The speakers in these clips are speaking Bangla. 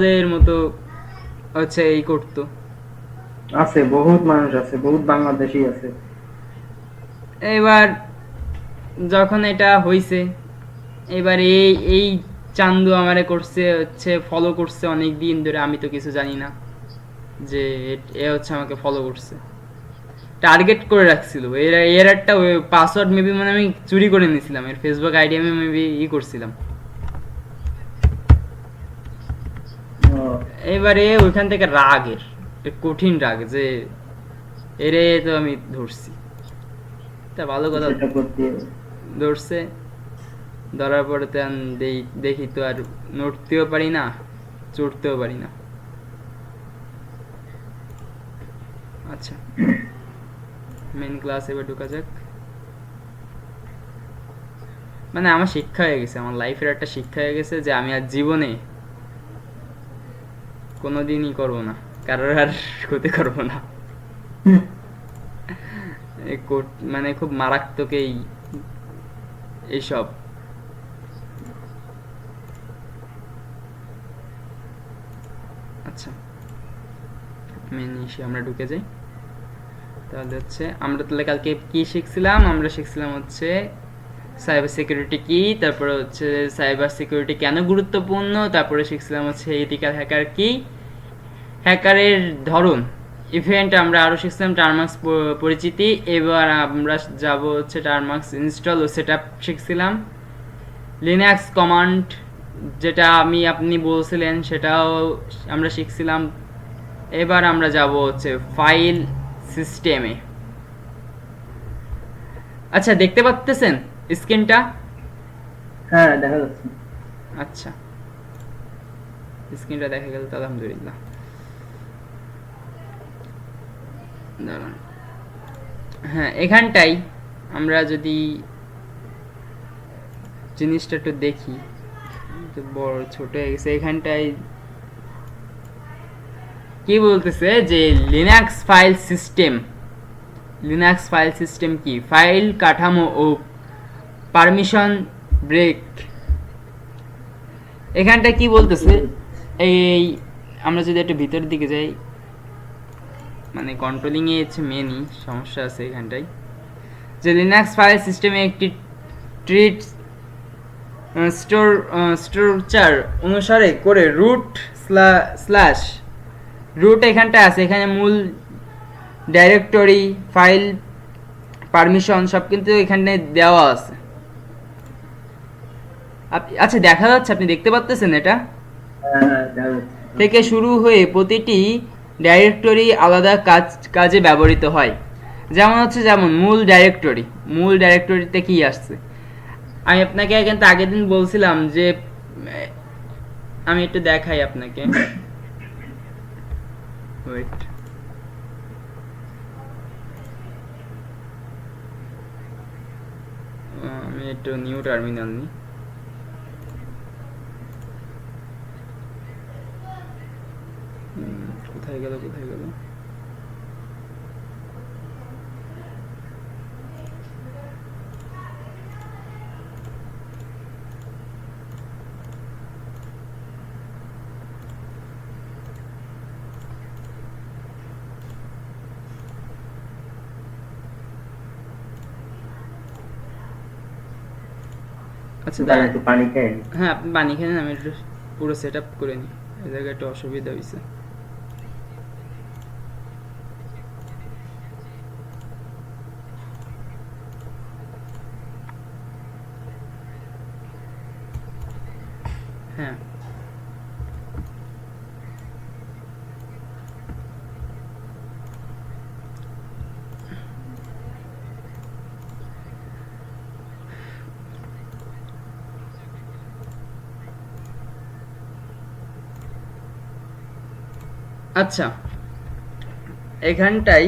পাগলের মতো হচ্ছে এই করতো। আছে, বহুত মানুষ আছে, বহুত বাংলাদেশী আছে। এবার যখন এটা হইছে, এবার এই চান্দু আমারে করছে হচ্ছে ফলো করছে অনেক দিন ধরে, আমি তো কিছু জানি না যে এ হচ্ছে আমাকে ফলো করছে, টার্গেট করে রাখছিল। এর একটা পাসওয়ার্ড মেবি মানে আমি চুরি করে নিয়েছিলাম, এর ফেসবুক আইডি আমি মেবি করছিলাম। ও, এবারে ওইখান থেকে রাগের কঠিন রাগ যে এরে তো আমি ধরছি, তা ভালো কথা। সেটা করতে হবে। ধরছে, ধরার পরে তো দেখি তো আর নড়তেও পারি না, চড়তেও পারি না। আচ্ছা, মেন ক্লাস এবার ঢোকা যাক। মানে আমার শিক্ষা হয়ে গেছে, আমার লাইফের একটা শিক্ষা হয়ে গেছে যে আমি আর জীবনে কোনোদিনই করবো না, কারোর আর ক্ষতি করবো না। মানে খুব মারাত্মক এইসব। আচ্ছা, মেন ইস্যু আমরা ঢুকে যাই। তাহলে হচ্ছে আমরা তাহলে কালকে কি শিখছিলাম, আমরা শিখছিলাম হচ্ছে সাইবার সিকিউরিটি কি, তারপরে হচ্ছে সাইবার সিকিউরিটি কেন গুরুত্বপূর্ণ, তারপরে শিখছিলাম হচ্ছে এথিক্যাল হ্যাকার কি, হ্যাকারের ধরন, ইভেন্ট আমরা আরও শিখছিলাম, টার্মার্কস পরিচিতি। এবার আমরা যাব হচ্ছে টার্মার্কস ইনস্টল ও সেট আপ শিখছিলাম, লিনাক্স কমান্ড যেটা আপনি বলছিলেন সেটাও আমরা শিখছিলাম। এবার আমরা যাব হচ্ছে ফাইল সিস্টেমে। আচ্ছা, দেখতে পাচ্তেছেন স্ক্রিনটা? হ্যাঁ, দেখা যাচ্ছে। আচ্ছা, স্ক্রিনটা দেখা গেল তো আলহামদুলিল্লাহ। দাঁড়ান, হ্যাঁ এখানটাই আমরা যদি জিনিসটা একটু দেখি, তো বড় ছোট হয়ে গেছে এখানটায়। কি বলতেছে যে Linux file system, Linux file system কি, ফাইল কাঠামো ও পারমিশন ব্রেক। এখানটা কি বলতেছে, এই আমরা যদি একটু ভিতরের দিকে যাই, মানে কন্ট্রোলিং এ হচ্ছে মেনই সমস্যা আছে এখানটায়। যে লিনাক্স ফাইল সিস্টেমে একটি ট্রিট স্ট্রাকচার অনুসারে করে রুট স্ল্যাশ রুট এখানটা আছে, এখানে মূল ডাইরেক্টরি ফাইল পারমিশন সব কিন্তু এখানে দেওয়া আছে। আচ্ছা দেখা যাচ্ছে, আপনি দেখতে পাচ্তেছেন এটা? হ্যাঁ, হ্যাঁ, দেখা যাচ্ছে। থেকে শুরু হয়ে প্রতিটি ডাইরেক্টরি আলাদা কাজে ব্যবহৃত হয়। যেমন হচ্ছে, যেমন মূল ডাইরেক্টরি, মূল ডাইরেক্টরিতে কি আসছে, আমি আপনাকে কিন্তু আগের দিন বলছিলাম যে আমি একটু দেখাই আপনাকে, ওয়েট। আমি একটু নিউ টার্মিনাল নিই। কোথায় গেল কোথায় গেল, আচ্ছা দাঁড়া, দাঁড়ান। একটু পানি খাই। হ্যাঁ আপনি পানি খেলেন, আমি একটু পুরো সেট আপ করে নিই, এই জায়গায় একটু অসুবিধা হয়েছে। হ্যাঁ, আচ্ছা এখানটাই,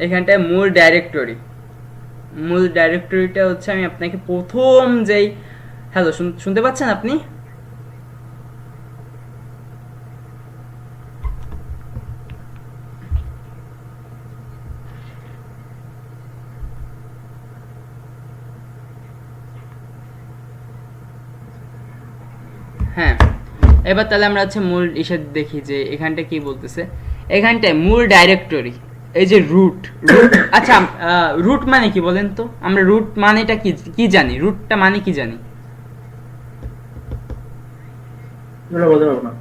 এখানটায় মূল ডাইরেক্টরিটা হচ্ছে আমি আপনাকে প্রথম যেই, হ্যালো শুনতে পাচ্ছেন আপনি? হ্যাঁ, এবার তাহলে আমরা হচ্ছে মূল ইসে দেখি যে এখানটা কি বলতেছে। এখানটায় মূল ডাইরেক্টরি, এই যে রুট রুট আচ্ছা, রুট মানে কি বলেন তো? আমরা রুট মানেটা কি কি জানি? রুটটা মানে কি জানি? এগুলো বলতে পারবো না।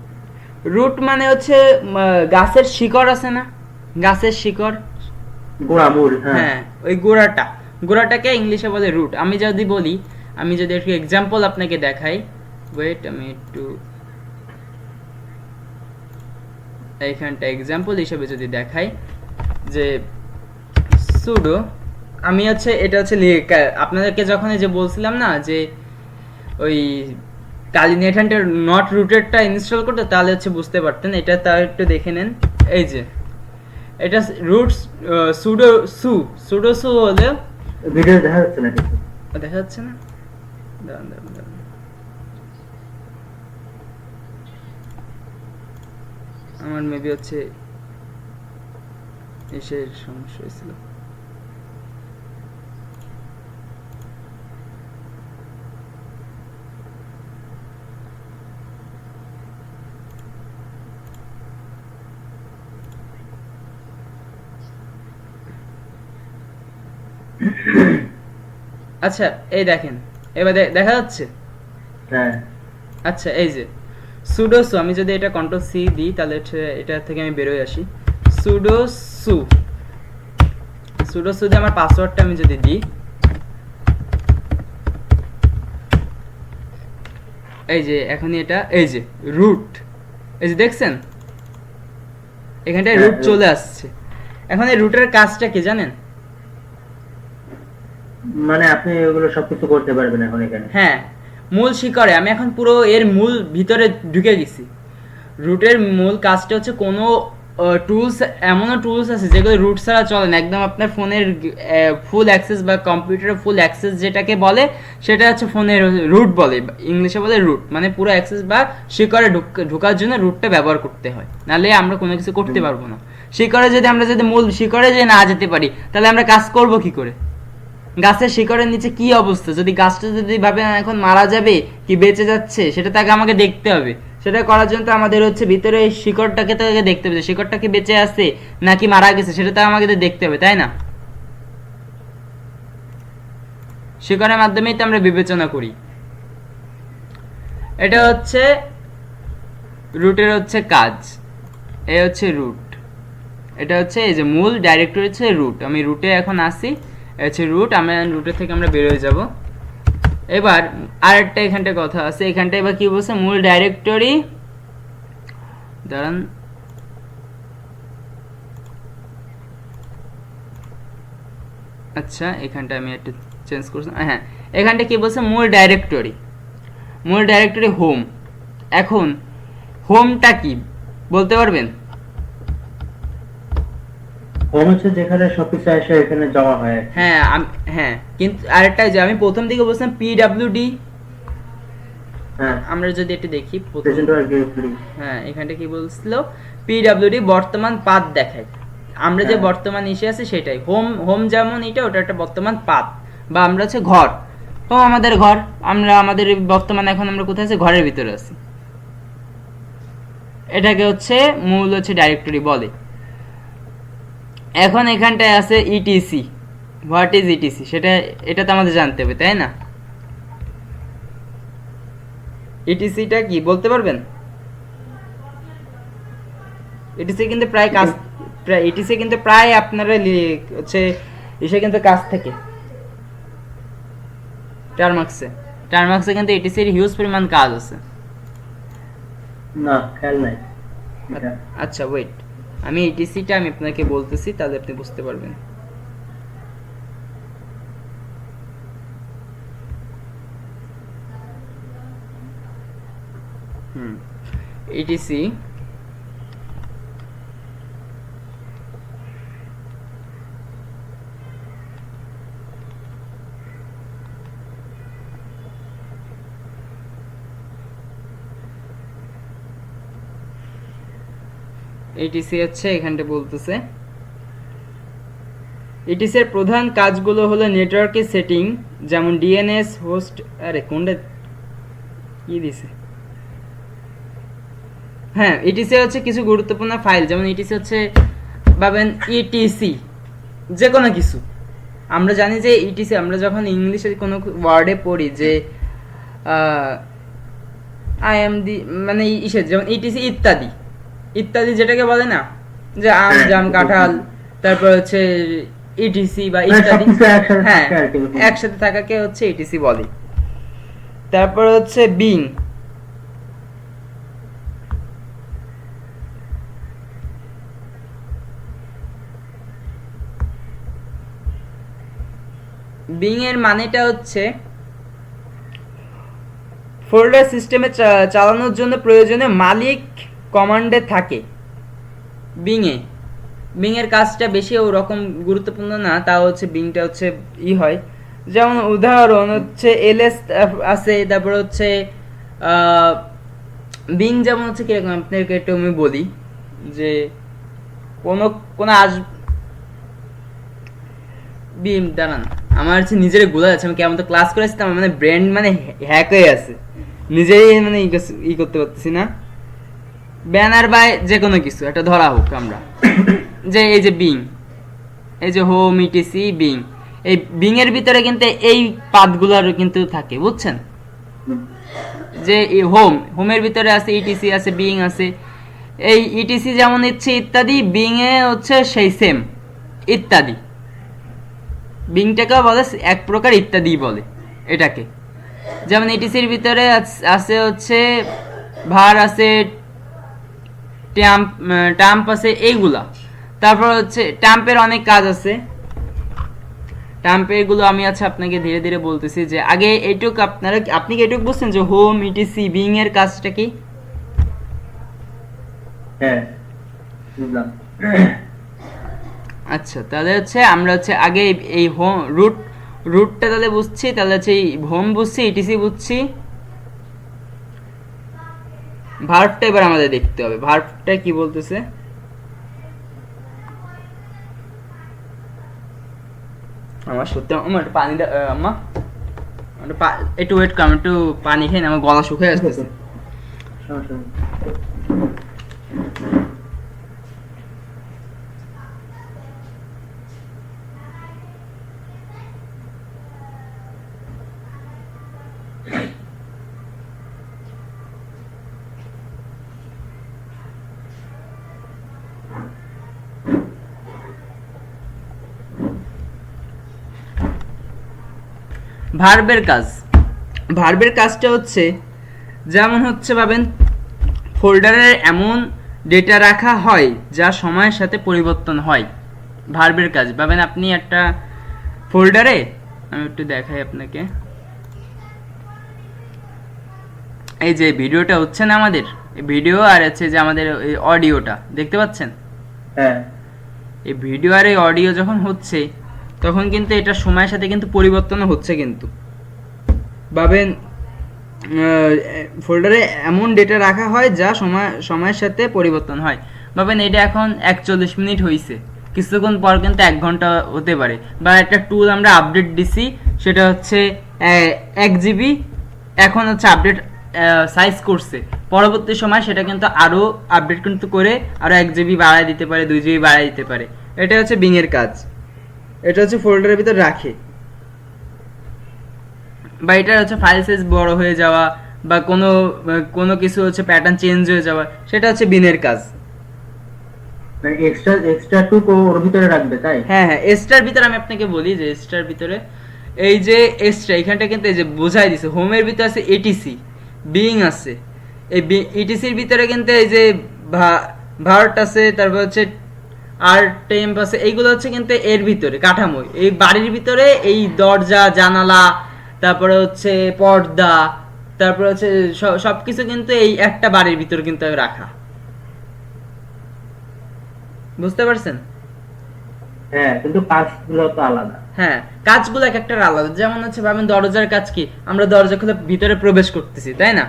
রুট মানে হচ্ছে গাছের শিকড় আছে না, গাছের শিকড়, গোড়া, মূল। হ্যাঁ, হ্যাঁ ওই গোড়াটাকে ইংলিশে বলে রুট। আমি যদি বলি, আমি যদি একটু এক্সাম্পল আপনাকে দেখাই, ওয়েট আমি একটু এইখানটা এক্সাম্পল হিসেবে যদি দেখাই যে সুডো, আমি হচ্ছে এটা হচ্ছে আপনাদেরকে যখন এই যে বলছিলাম না যে ওই কালিনেটানটা নট রুটেডটা ইনস্টল করতে, তাহলে হচ্ছে বুঝতে পারতেন। এটা তার একটু দেখে নেন, এই যে এটা রুট সুডো সু হলে ভিডিও দেখা যাচ্ছে না কিছু। দেখা যাচ্ছে না, দাঁড়ান। আমার মেবি হচ্ছে এসের সমস্যা হয়েছিল। আচ্ছা এই দেখেন, এবার দেখা যাচ্ছে। হ্যাঁ, আচ্ছা এই যে সুডোসু, আমি যদি এটা কন্ট্রোল সি দিই তাহলে এটা থেকে আমি বেরোয় আসি। সুডোসু দিয়ে আমার পাসওয়ার্ডটা আমি যদি দিই, এই যে এখনই এটা, এই যে রুট, এই যে দেখছেন এখানটায় রুট চলে আসছে। এখন এই রুটের কাজটা কি জানেন? মানে আপনি এগুলো সবকিছু করতে পারবেন এখন এখানে। হ্যাঁ, মূল শিকড়ে আমি এখন পুরো এর মূল ভিতরে ঢুকে গেছি। রুটের মূল কাজটা হচ্ছে কোনো টুলস, এমনও টুলস আছে যেগুলো রুট ছাড়া চলে না। একদম আপনার ফোনের ফুল অ্যাক্সেস বা কম্পিউটারের ফুল অ্যাক্সেস যেটাকে বলে, সেটা হচ্ছে ফোনের রুট বলে, ইংলিশে বলে রুট। মানে পুরো অ্যাক্সেস বা শিকড়ে ঢোকার জন্য রুটটা ব্যবহার করতে হয়, নাহলে আমরা কোনো কিছু করতে পারবো না। শিকড়ে যদি আমরা মূল শিকড়ে যে না যেতে পারি, তাহলে আমরা কাজ করব কি করে? গাছের শিকড়ের নিচে কি অবস্থা, যদি গাছটা যদি ভাবে এখন মারা যাবে কি বেঁচে যাচ্ছে, সেটা তাকে আমাকে দেখতে হবে। সেটা করার জন্য তো আমাদের হচ্ছে ভিতরে শিকড়টাকে তাকে দেখতে হবে, শিকড়টা কি বেঁচে আছে নাকি মারা গেছে, সেটা তো আমাকে দেখতে হবে, তাই না? শিকড়ের মাধ্যমেই তো আমরা বিবেচনা করি। এটা হচ্ছে রুটের হচ্ছে কাজ, এই হচ্ছে রুট। এটা হচ্ছে এই যে মূল ডাইরেক্টরি হচ্ছে রুট। আমি রুটে এখন আসি, হচ্ছে রুট। আমরা রুটের থেকে আমরা বেরোয় যাব। এবার আরেকটা এখানটা কথা আছে, এখানটা এবার কি বলছে, মূল ডাইরেক্টরি, দাঁড়ান, আচ্ছা এখানটা আমি একটু চেঞ্জ করছি। হ্যাঁ, এখানটা কি বলছে, মূল ডাইরেক্টরি হোম। এখন হোমটা কি বলতে পারবেন? হোম হচ্ছে যেখানে সবকিছু এসে এখানে জমা হয়। হ্যাঁ হ্যাঁ, কিন্তু আরেকটা যে আমি প্রথম দিকে বলছিলাম পিডব্লিউডি, হ্যাঁ, আমরা যদি একটু দেখি হ্যাঁ এখানটা কি বলছিল, পিডব্লিউডি বর্তমান পাথ দেখায়। আমরা যে বর্তমান ইসে আছে সেটাই হোম যেমন এটা, ওটা একটা বর্তমান পাথ, বা আমরা হচ্ছে ঘর, তো আমাদের ঘর, আমরা আমাদের বর্তমান এখন আমরা কোথায় আছি, ঘরের ভিতরে আছি। এটাকে হচ্ছে মূল হচ্ছে ডাইরেক্টরি বলে। এখন এখানটায় আছে ইটিসি। হোয়াট ইজ ইটিসি, এটা তো আমাদের জানতে হবে, তাই না? ইটিসিটা কি বলতে পারবেন? ইটিসি কিন্তু প্রায় আপনারা হচ্ছে ইসে কিন্তু কাজ থেকে টার্মাক্সে কিন্তু ইটিসির হিউজ পরিমাণ কাজ আছে। না, খেয়াল নাই। আচ্ছা ওয়েট, আমি ইটিসিটা আমি আপনাকে বলতেছি, তাহলে আপনি বুঝতে পারবেন। ইটিসি এটিসি হচ্ছে এখানটা বলতেছে, এটিসি এর প্রধান কাজগুলো হলো নেটওয়ার্কের সেটিং, যেমন ডিএনএস হোস্ট, আরে কোনটা কি দিছে, হ্যাঁ, ইটিসি হচ্ছে কিছু গুরুত্বপূর্ণ ফাইল, যেমন ইটিসি হচ্ছে ভাবেন ইটিসি যে কোনো কিছু। আমরা জানি যে ইটিসি আমরা যখন ইংলিশে কোনো ওয়ার্ডে পড়ি যে আই এম দি মানে ইসে, যেমন ইটিসি ইত্যাদি ইত্যাদি যেটাকে বলে না, যে আম জাম কাঁঠাল, তারপর হচ্ছে ইটিসি বা ইত্যাদি, সবকিছু একসাথে হ্যাঁ থাকে আর কি। একসাথে থাকাকে হচ্ছে ইটিসি বলে। তারপর হচ্ছে বিং, বিং এর মানেটা হচ্ছে ফোল্ডার সিস্টেমে চালানোর জন্য প্রয়োজনীয় মালিক কমান্ডে থাকে বিংয়ে। বিং এর কাজটা বেশি ওরকম গুরুত্বপূর্ণ না, তাও হচ্ছে বিংটা হচ্ছে হয়। যেমন উদাহরণ হচ্ছে এলএস আছে, তারপর হচ্ছে বিং যেমন হচ্ছে কিরকম আপনাকে একটু আমি বলি যে কোন বিম দাঁড়ান, আমার হচ্ছে নিজের গোলা যাচ্ছে, আমি কেমন তো ক্লাস করে আসছি, আমার মানে ব্রেন মানে হ্যাক হয়ে আছে, নিজেই মানে ই করতে পারতেছি না। ব্যানার বা যে কোনো কিছু একটা ধরা হোক আমরা, যে এই যে বিং, এই যে হোম ইটিসি বিং, এই বিং এর ভিতরে কিন্তু এই পাথগুলোর কিন্তু থাকে, বুঝছেন? যে হোমের ভিতরে আছে ইটিসি আছে, বিং আছে, এই ইটিসি যেমন ইচ্ছে ইত্যাদি, বিং এ হচ্ছে সেই সেম ইত্যাদি। বিংটাকেও বলে এক প্রকার ইত্যাদি বলে এটাকে। যেমন ইটিসির ভিতরে আছে হচ্ছে ভার আছে, টাম্প আছে, এইগুলা। তারপর হচ্ছে টাম্পের অনেক কাজ আছে, টাম্পের গুলো আমি আচ্ছা আপনাকে ধীরে ধীরে বলতেছি। যে আগে এইটুক আপনি কি এইটুক বুঝছেন যে হোম ইটিসি বিং এর কাজটা কি? হ্যাঁ বুঝলাম। আচ্ছা, তাহলে হচ্ছে আমরা হচ্ছে আগে এই হোম রুটটা তাহলে বুঝছি, তাহলে হচ্ছে এই হোম বুঝছি, ইটিসি বুঝছি, ভার্বটা এবার আমাদের দেখতে হবে, ভার্বটা কি বলতেছে। আমার সত্যি আমার একটু পানি আম্মা একটু ওয়েট কর, একটু পানি খাই না, আমার গলা শুকিয়ে আসতেছে। সমস্যা নেই। ভার্বের কাজটা হচ্ছে যেমন হচ্ছে ভাবেন ফোল্ডারে এমন ডেটা রাখা হয় যা সময়ের সাথে পরিবর্তন হয়। ভার্বের কাজ ভাবেন আপনি একটা ফোল্ডারে, আমি একটু দেখাই আপনাকে, এই যে ভিডিওটা হচ্ছে না আমাদের ভিডিও, আর হচ্ছে যে আমাদের অডিওটা দেখতে পাচ্ছেন, হ্যাঁ এই ভিডিও আর এই অডিও যখন হচ্ছে তখন কিন্তু এটা সময়ের সাথে কিন্তু পরিবর্তন হচ্ছে। কিন্তু ভাবেন ফোল্ডারে এমন ডেটা রাখা হয় যা সময়ের সাথে পরিবর্তন হয়। ভাবেন এটা এখন 41 মিনিট হয়েছে, কিছুক্ষণ পর কিন্তু 1 ঘন্টা হতে পারে। বা একটা টুল আমরা আপডেট দিছি, সেটা হচ্ছে 1 জিবি, এখন হচ্ছে আপডেট সাইজ করছে, পরবর্তী সময় সেটা কিন্তু আরো আপডেট কিন্তু করে আরো 1 জিবি বাড়ায় দিতে পারে, 2 জিবি বাড়ায় দিতে পারে। এটা হচ্ছে বিং এর কাজ, এটা হচ্ছে ফোল্ডারের ভিতর রাখে। বা এটা হচ্ছে ফাইল সাইজ বড় হয়ে যাওয়া, বা কোনো কিছু হচ্ছে প্যাটার্ন চেঞ্জ হয়ে যাওয়া, সেটা হচ্ছে বিনের কাজ। মানে এক্সট্রা টুক ওর ভিতরে রাখবে, তাই? হ্যাঁ হ্যাঁ, এক্সট্রার ভিতরে আমি আপনাকে বলি যে এক্সট্রার ভিতরে এই যে এক্সট্রা এখানটা কিন্তু এই যে বোঝাই দিছে, হোমের ভিতরে আছে এটিসি, বিং আছে, এই ইটিসির ভিতরে কিন্তু এই যে ভার্ট আছে, তারপর হচ্ছে আর টেম্প আছে, এইগুলো হচ্ছে কিন্তু এর ভিতরে কাঠামো, এই বাড়ির ভিতরে এই দরজা জানালা, তারপরে হচ্ছে পর্দা, তারপরে হচ্ছে সবকিছু কিন্তু এই একটা বাড়ির ভিতরে কিন্তু রাখা, বুঝতে পারছেন? হ্যাঁ, কিন্তু কাজগুলো তো আলাদা। হ্যাঁ, কাজগুলো এক একটা আলাদা। যেমন হচ্ছে ভাবেন দরজার কাজ কি, আমরা দরজা খুলে ভিতরে প্রবেশ করতেছি, তাই না?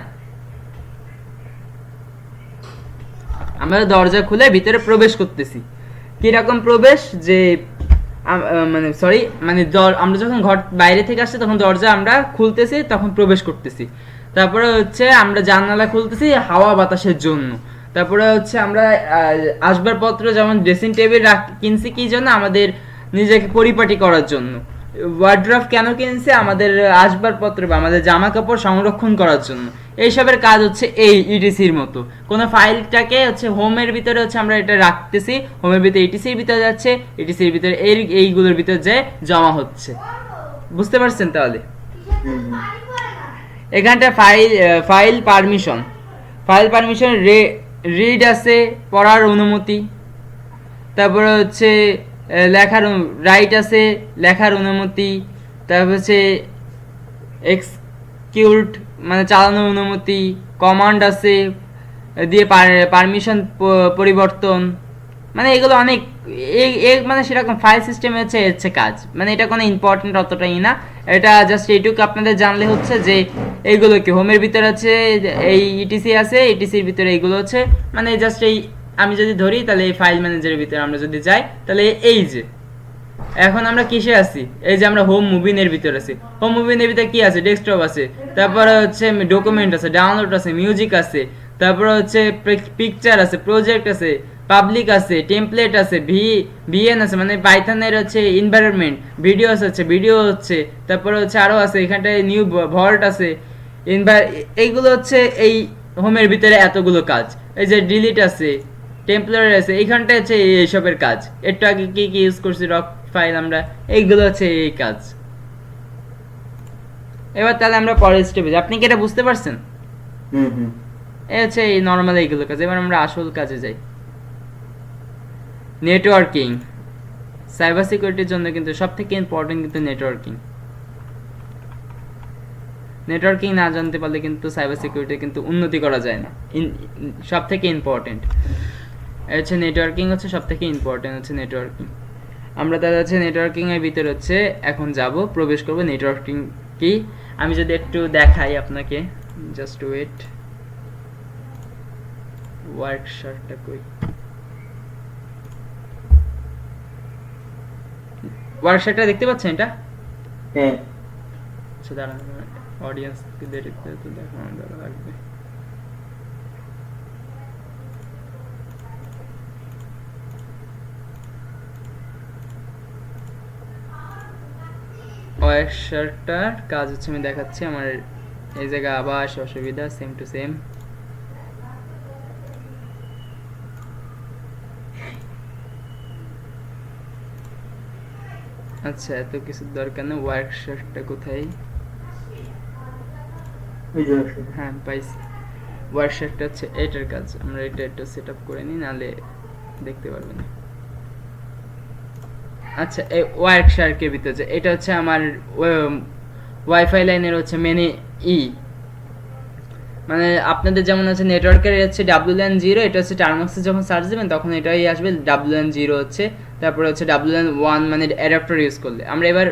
আমরা দরজা খুলে ভিতরে প্রবেশ করতেছি, কিরকম প্রবেশ, যে মানে সরি মানে আমরা যখন ঘর বাইরে থেকে আসছি তখন দরজা আমরা খুলতেছি, তখন প্রবেশ করতেছি। তারপরে হচ্ছে আমরা জানালা খুলতেছি হাওয়া বাতাসের জন্য। তারপরে হচ্ছে আমরা আসবাবপত্র যেমন ড্রেসিং টেবিল কিনছি কি জন্য, আমাদের নিজেকে পরিপাটি করার জন্য। ওয়ার্ড্রোব কেন কিনছে, আমাদের আসবাবপত্র বা আমাদের জামা কাপড় সংরক্ষণ করার জন্য। এইসবের কাজ হচ্ছে এই ইটিসির মতো। কোনো ফাইলটাকে হচ্ছে হোমের ভিতরে হচ্ছে আমরা এটা রাখতেছি, হোমের ভিতরে ইটিসির ভিতরে যাচ্ছে, ইটিসির ভিতরে এইগুলোর ভিতরে যে জমা হচ্ছে। বুঝতে পারছেন তাহলে? এখানটা ফাইল পারমিশন, রিড আছে, পড়ার অনুমতি। তারপরে হচ্ছে রাইট আছে, লেখার অনুমতি। তারপর হচ্ছে এক্সিকিউট মানে চালানোর অনুমতি, কমান্ড আছে, দিয়ে পারমিশন পরিবর্তন, মানে এগুলো অনেক মানে সেরকম ফাইল সিস্টেমে হচ্ছে কাজ। মানে এটা কোনো ইম্পর্টেন্ট অতটাই না, এটা জাস্ট এইটুকু আপনাদের জানলে হচ্ছে যে এইগুলো কি হোমের ভিতরে আছে, এই ইটিসি আছে, ইটিসির ভিতরে এইগুলো হচ্ছে মানে জাস্ট এই আমি যদি ধরি তাহলে এই ফাইল ম্যানেজারের ভিতরে আমরা যদি যাই তাহলে এই যে এখন আমরা কিসে আছি, এই যে আমরা হোম মুভিনের ভিতরে আছি। হোম মুভিনের ভিতরে কি আছে, ডেস্কটপ আছে, তারপরে হচ্ছে ডকুমেন্ট আছে, ডাউনলোড আছে, মিউজিক আছে, তারপরে হচ্ছে পিকচার আছে, প্রজেক্ট আছে, পাবলিক আছে, টেমপ্লেট আছে, ভিএন আছে মানে পাইথনের হচ্ছে এনভায়রনমেন্ট, ভিডিওস আছে, ভিডিও হচ্ছে, তারপরে হচ্ছে আরো আছে এখানটায় নিউ ভল্ট আছে, এইগুলো হচ্ছে এই হোমের ভিতরে এতগুলো কাজ। এই যে ডিলিট আছে, টেম্পলারি আছে, এইখানটা হচ্ছে এইসবের কাজ। একটু আগে কি কি ইউজ করছি রক ফাইল আমরা, এইগুলো হচ্ছে এই কাজ। এবার তাহলে আমরা পরের স্টেপে, আপনি কি এটা বুঝতে পারছেন? এই হচ্ছে এই নর্মাল এইগুলো কাজ। এবার আমরা আসল কাজে যাই। নেটওয়ার্কিং, সাইবার সিকিউরিটির জন্য কিন্তু সব থেকে ইম্পর্টেন্ট কিন্তু নেটওয়ার্কিং না জানতে পারলে কিন্তু সাইবার সিকিউরিটি কিন্তু উন্নতি করা যায় না। সব থেকে ইম্পর্টেন্ট হচ্ছে নেটওয়ার্কিং, হচ্ছে সব থেকে ইম্পর্টেন্ট হচ্ছে নেটওয়ার্কিং। আমরা তাহলে হচ্ছে নেটওয়ার্কিং এর ভিতরে হচ্ছে এখন যাব, প্রবেশ করব। নেটওয়ার্কিং কি আমি যদি একটু দেখাই আপনাকে, জাস্ট ওয়েট, ওয়ার্কশপটা কই, ওয়ার্কশপটা দেখতে পাচ্ছেন এটা? হ্যাঁ। আচ্ছা দাঁড়ান, অডিয়েন্সকে দেখতে তো দেখানো লাগবে। ওয়ার্কশপটার কাজ হচ্ছে আমি দেখাচ্ছি। আমার এই জায়গা আবার অসুবিধা, সেম টু সেম। আচ্ছা এত কিছু দরকার নেই, ওয়ার্কশপটা কোথায়? হ্যাঁ পাইছি, ওয়ার্কশপটা হচ্ছে এটার কাজ। আমরা এটা একটু সেট আপ করে নিই, নাহলে দেখতে পারবেন না। আচ্ছা এই ওয়ার্কশপের ভিতরে এটা হচ্ছে আমার ওয়াইফাই লাইনের হচ্ছে মেনে মানে আপনাদের যেমন হচ্ছে নেটওয়ার্কের হচ্ছে WLAN 0, এটা হচ্ছে টার্মক্সে যখন সার্চ দেবেন তখন এটাই আসবে WLAN 0 হচ্ছে। তারপরে হচ্ছে WLAN 1 মানে অ্যাডাপ্টার ইউজ করলে। আমরা এবার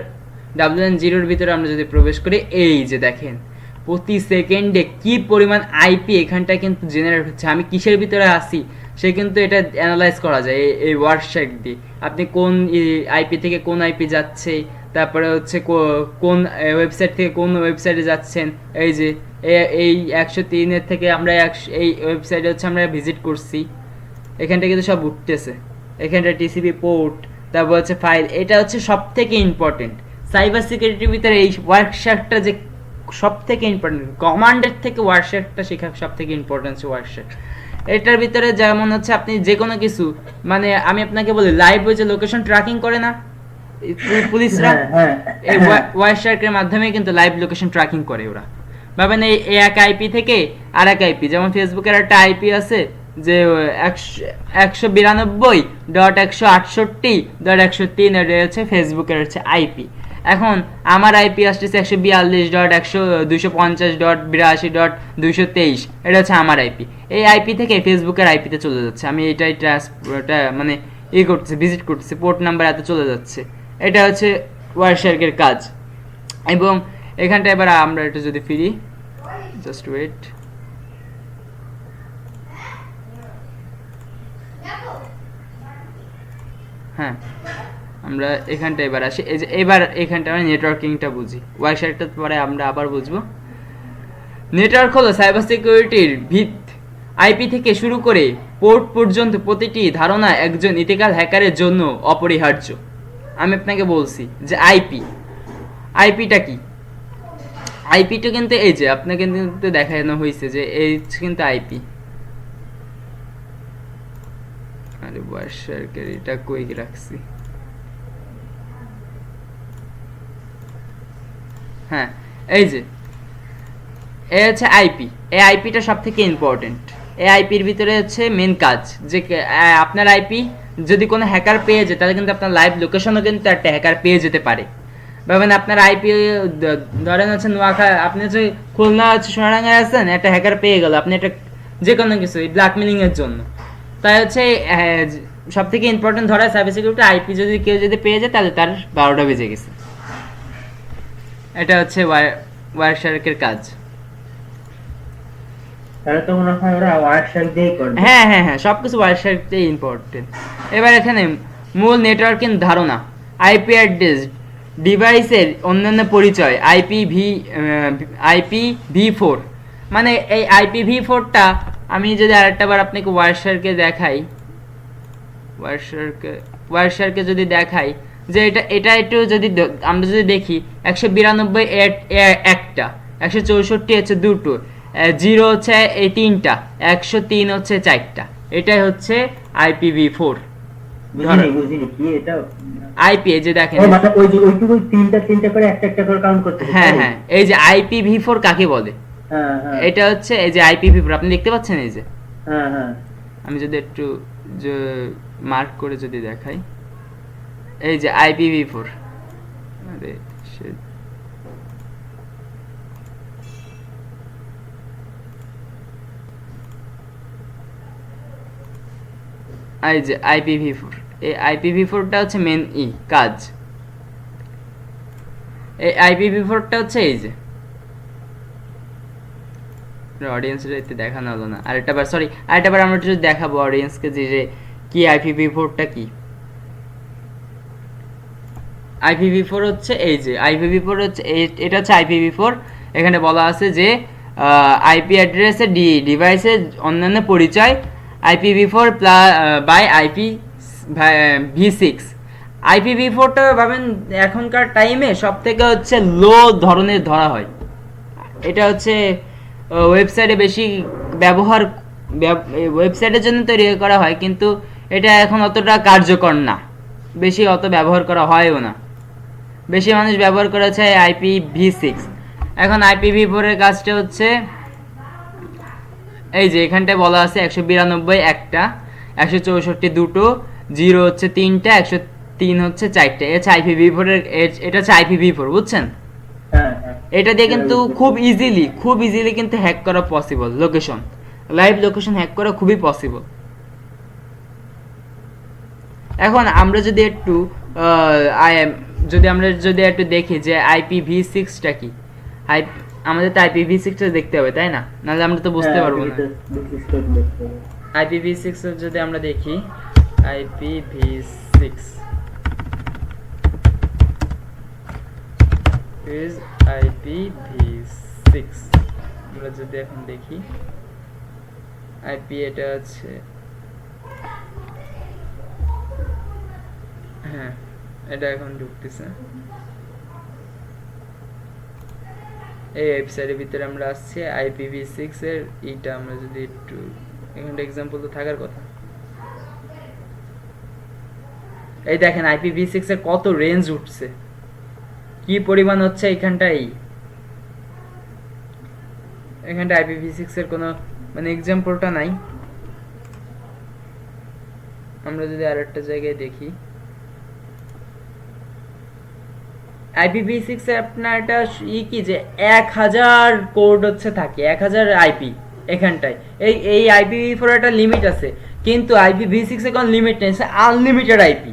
WLAN 0 এর ভিতরে আমরা যদি প্রবেশ করি, এই যে দেখেন প্রতি সেকেন্ডে কি পরিমাণ আইপি এখানটা কিন্তু জেনারেট হচ্ছে। আমি কিসের ভিতরে আসি সে কিন্তু এটা অ্যানালাইজ করা যায় এই ওয়ার্কশপ দিয়ে। আপনি কোন আইপি থেকে কোন আইপি যাচ্ছে, তারপরে হচ্ছে কোন ওয়েবসাইট থেকে কোন ওয়েবসাইটে যাচ্ছেন। এই যে এই 103-এর থেকে আমরা এই ওয়েবসাইটে হচ্ছে আমরা ভিজিট করছি, এখানটা কিন্তু সব উঠতেছে। এখানটা টিসিপি পোর্ট, তারপর হচ্ছে ফাইল। এটা হচ্ছে সব থেকে ইম্পর্টেন্ট সাইবার সিকিউরিটির ভিতরে। এই ওয়ার্কশপটা যে সব থেকে ইম্পর্টেন্ট, কমান্ডের থেকে ওয়ার্কশপটা শেখা সব থেকে ইম্পর্টেন্ট ওয়ার্কশপ। এটার ভিতরে যেমন হচ্ছে আপনি যে কোনো কিছু, মানে আমি আপনাকে বলি লাইভ ওই যে লোকেশন ট্র্যাকিং করে না পুলিশরা, এই ওয়ার্কশপের মাধ্যমে কিন্তু লাইভ লোকেশন ট্র্যাকিং করে ওরা। ভাবেন এই এক আইপি থেকে আর এক আইপি, যেমন ফেসবুকের একটা আইপি আছে যে 192.168.103, এটা হচ্ছে ফেসবুকের হচ্ছে আইপি। এখন আমার আইপি আসতেছে 142.150.82.223, এটা হচ্ছে আমার আইপি। এই আইপি থেকে ফেসবুকের আইপিতে চলে যাচ্ছে। আমি এটাই মানে করতেছি, ভিজিট করতেছি, পোর্ট নাম্বার এত চলে যাচ্ছে। এটা হচ্ছে ওয়ার্কশপের কাজ। এবং এখানটা এবার আমরা এটা যদি ফিরি, জাস্ট ওয়েট, হ্যাঁ আমরা এখানটা এবার আসি। এই যে এবার এখানটা আমরা নেটওয়ার্কিংটা বুঝি, ওয়ার্কশপটা পরে আমরা আবার বুঝবো। নেটওয়ার্ক হলো সাইবার সিকিউরিটির ভিত আইপি থেকে শুরু করে পোর্ট পর্যন্ত প্রতিটি ধারণা একজন ইথিক্যাল হ্যাকারের জন্য অপরিহার্য। আমি আপনাকে বলছি যে আইপিটা কি। আইপিটা কিন্তু এই যে আপনাকে কিন্তু দেখানো হয়েছে যে এই কিন্তু আইপি। আরে বাসারকের এটা কই রাখছি, হ্যাঁ এই যে এই হচ্ছে আইপি। এই আইপিটা সব থেকে ইম্পর্টেন্ট। এই আইপির ভিতরে হচ্ছে মেন কাজ যে আপনার আইপি যদি কোনো হ্যাকার পেয়ে যায় তাহলে কিন্তু আপনার লাইভ লোকেশনও কিন্তু একটা হ্যাকার পেয়ে যেতে পারে। ভাবেন আপনার আইপি ধরেন হচ্ছে নোয়াখালী, আপনি হচ্ছে খুলনা হচ্ছে সোনাডাঙ্গায় আছেন, একটা হ্যাকার পেয়ে গেল আপনি একটা যে কোনো কিছু ব্ল্যাকমেলিং এর জন্য, তাই হচ্ছে সব থেকে ইম্পর্টেন্ট ধরা সাইবার সিকিউরিটি আইপি যদি কেউ যদি পেয়ে যায় তাহলে তার 12টা বেজে গেছে। এটা হচ্ছে ওয়ারশার্কের কাজ। তাহলে তো মনে হয় ওরা ওয়ারশার্ক দিয়েই করবে। হ্যাঁ হ্যাঁ হ্যাঁ, সবকিছু ওয়ারশার্কটাই ইম্পর্টেন্ট। এবার এখানে মূল নেটওয়ার্কিং ধারণা, আইপি অ্যাড্রেস, ডিভাইসের অন্যান্য পরিচয়, আইপিভি4। মানে এই আইপিভি4টা আমি যদি আরেকটাবার আপনাকে ওয়ারশার্কে দেখাই, ওয়ারশার্কে যদি দেখাই যে এটা একটু যদি আমরা যদি দেখি 192 একটা, 164 হচ্ছে দুটো, 0 হচ্ছে এই তিনটা, 103 হচ্ছে চারটা। এটাই হচ্ছে আইপিভি4। বুঝিনি কি এটা আইপি এই যে দেখেন, ও মানে ওই যে ওইটুকু তিনটা করে একটা করে কাউন্ট করতে। হ্যাঁ হ্যাঁ, এই যে আইপিভি4 কাকে বলে, হ্যাঁ হ্যাঁ, এটা হচ্ছে এই যে আইপিভি4 আপনি দেখতে পাচ্ছেন এই যে। হ্যাঁ হ্যাঁ, আমি যদি একটু যে মার্ক করে যদি দেখাই, এই যে আইপিভি4, আরে shit, এই যে আইপিভি4, এই আইপিভি4টা হচ্ছে মেন কাজ। এই আইপিভি4টা হচ্ছে এই যে অডিয়েন্সের এতে দেখানো হলো না, আরেকটাবার সরি আরেকটাবার আমরা একটু দেখাবো অডিয়েন্সকে যে কি আইপিভি4টা কি। আইপিভি4 হচ্ছে এই যে আইপিভি4 হচ্ছে এটা হচ্ছে আইপিভি4। এখানে বলা আছে যে আইপি অ্যাড্রেসের ডিভাইসের অন্যান্য পরিচয়, আইপিভি4 বাই আইপিভি6। আইপিভি4টা ভাবেন এখনকার টাইমে সব থেকে হচ্ছে লো ধরনের ধরা হয়। এটা হচ্ছে ওয়েবসাইটে বেশি ওয়েবসাইটের জন্য তৈরি করা হয়, কিন্তু এটা এখন অতটা কার্যকর না, বেশি অত ব্যবহার করা হয়ও না। বেশি মানুষ ব্যবহার করেছে আইপিভি6। এখন আইপিভি4 এর কাজটা হচ্ছে এই যে এখানটায় বলা আছে 192 একটা, 164 দুটো, 0 হচ্ছে তিনটা, 103 হচ্ছে চারটা। এটা আইপিভি4 এর, এটা হচ্ছে আইপিভি4, বুঝছেন? এটা দিয়ে কিন্তু খুব ইজিলি কিন্তু হ্যাক করা possible. Location, live location hack করা খুবই পসিবল। এখন আমরা যদি একটু যদি একটু দেখি যে আইপিভি6টা কি, আমাদের তো আইপিভি6টা দেখতে হবে তাই না, নাহলে আমরা তো বুঝতে পারবো না। আইপিভি6 যদি আমরা দেখি, আইপিভি6 is IPv6 আমরা যদি এখন দেখি আইপি এটা আছে, হ্যাঁ এটা এখন ঢুকতেছে এই ওয়েবসাইটের ভিতরে। আমরা আসছি IPv6 এর এটা আমরা যদি একটু এখানে एग्जांपल তো থাকার কথা। এই দেখেন IPv6 এর কত রেঞ্জ উঠছে, কি পরিমাণ হচ্ছে এখানটাই। এখানটা IPv6 এর কোনো মানে एग्जांपलটা নাই। আমরা যদি আরেকটা জায়গায় দেখি IPv6 এ আপনার এটা কি যে 1000 কোড হচ্ছে থাকে, 1000 আইপি এখানটায়। এই IPv4 একটা লিমিট আছে, কিন্তু IPv6 এ কোনো লিমিট নেই, আনলিমিটেড আইপি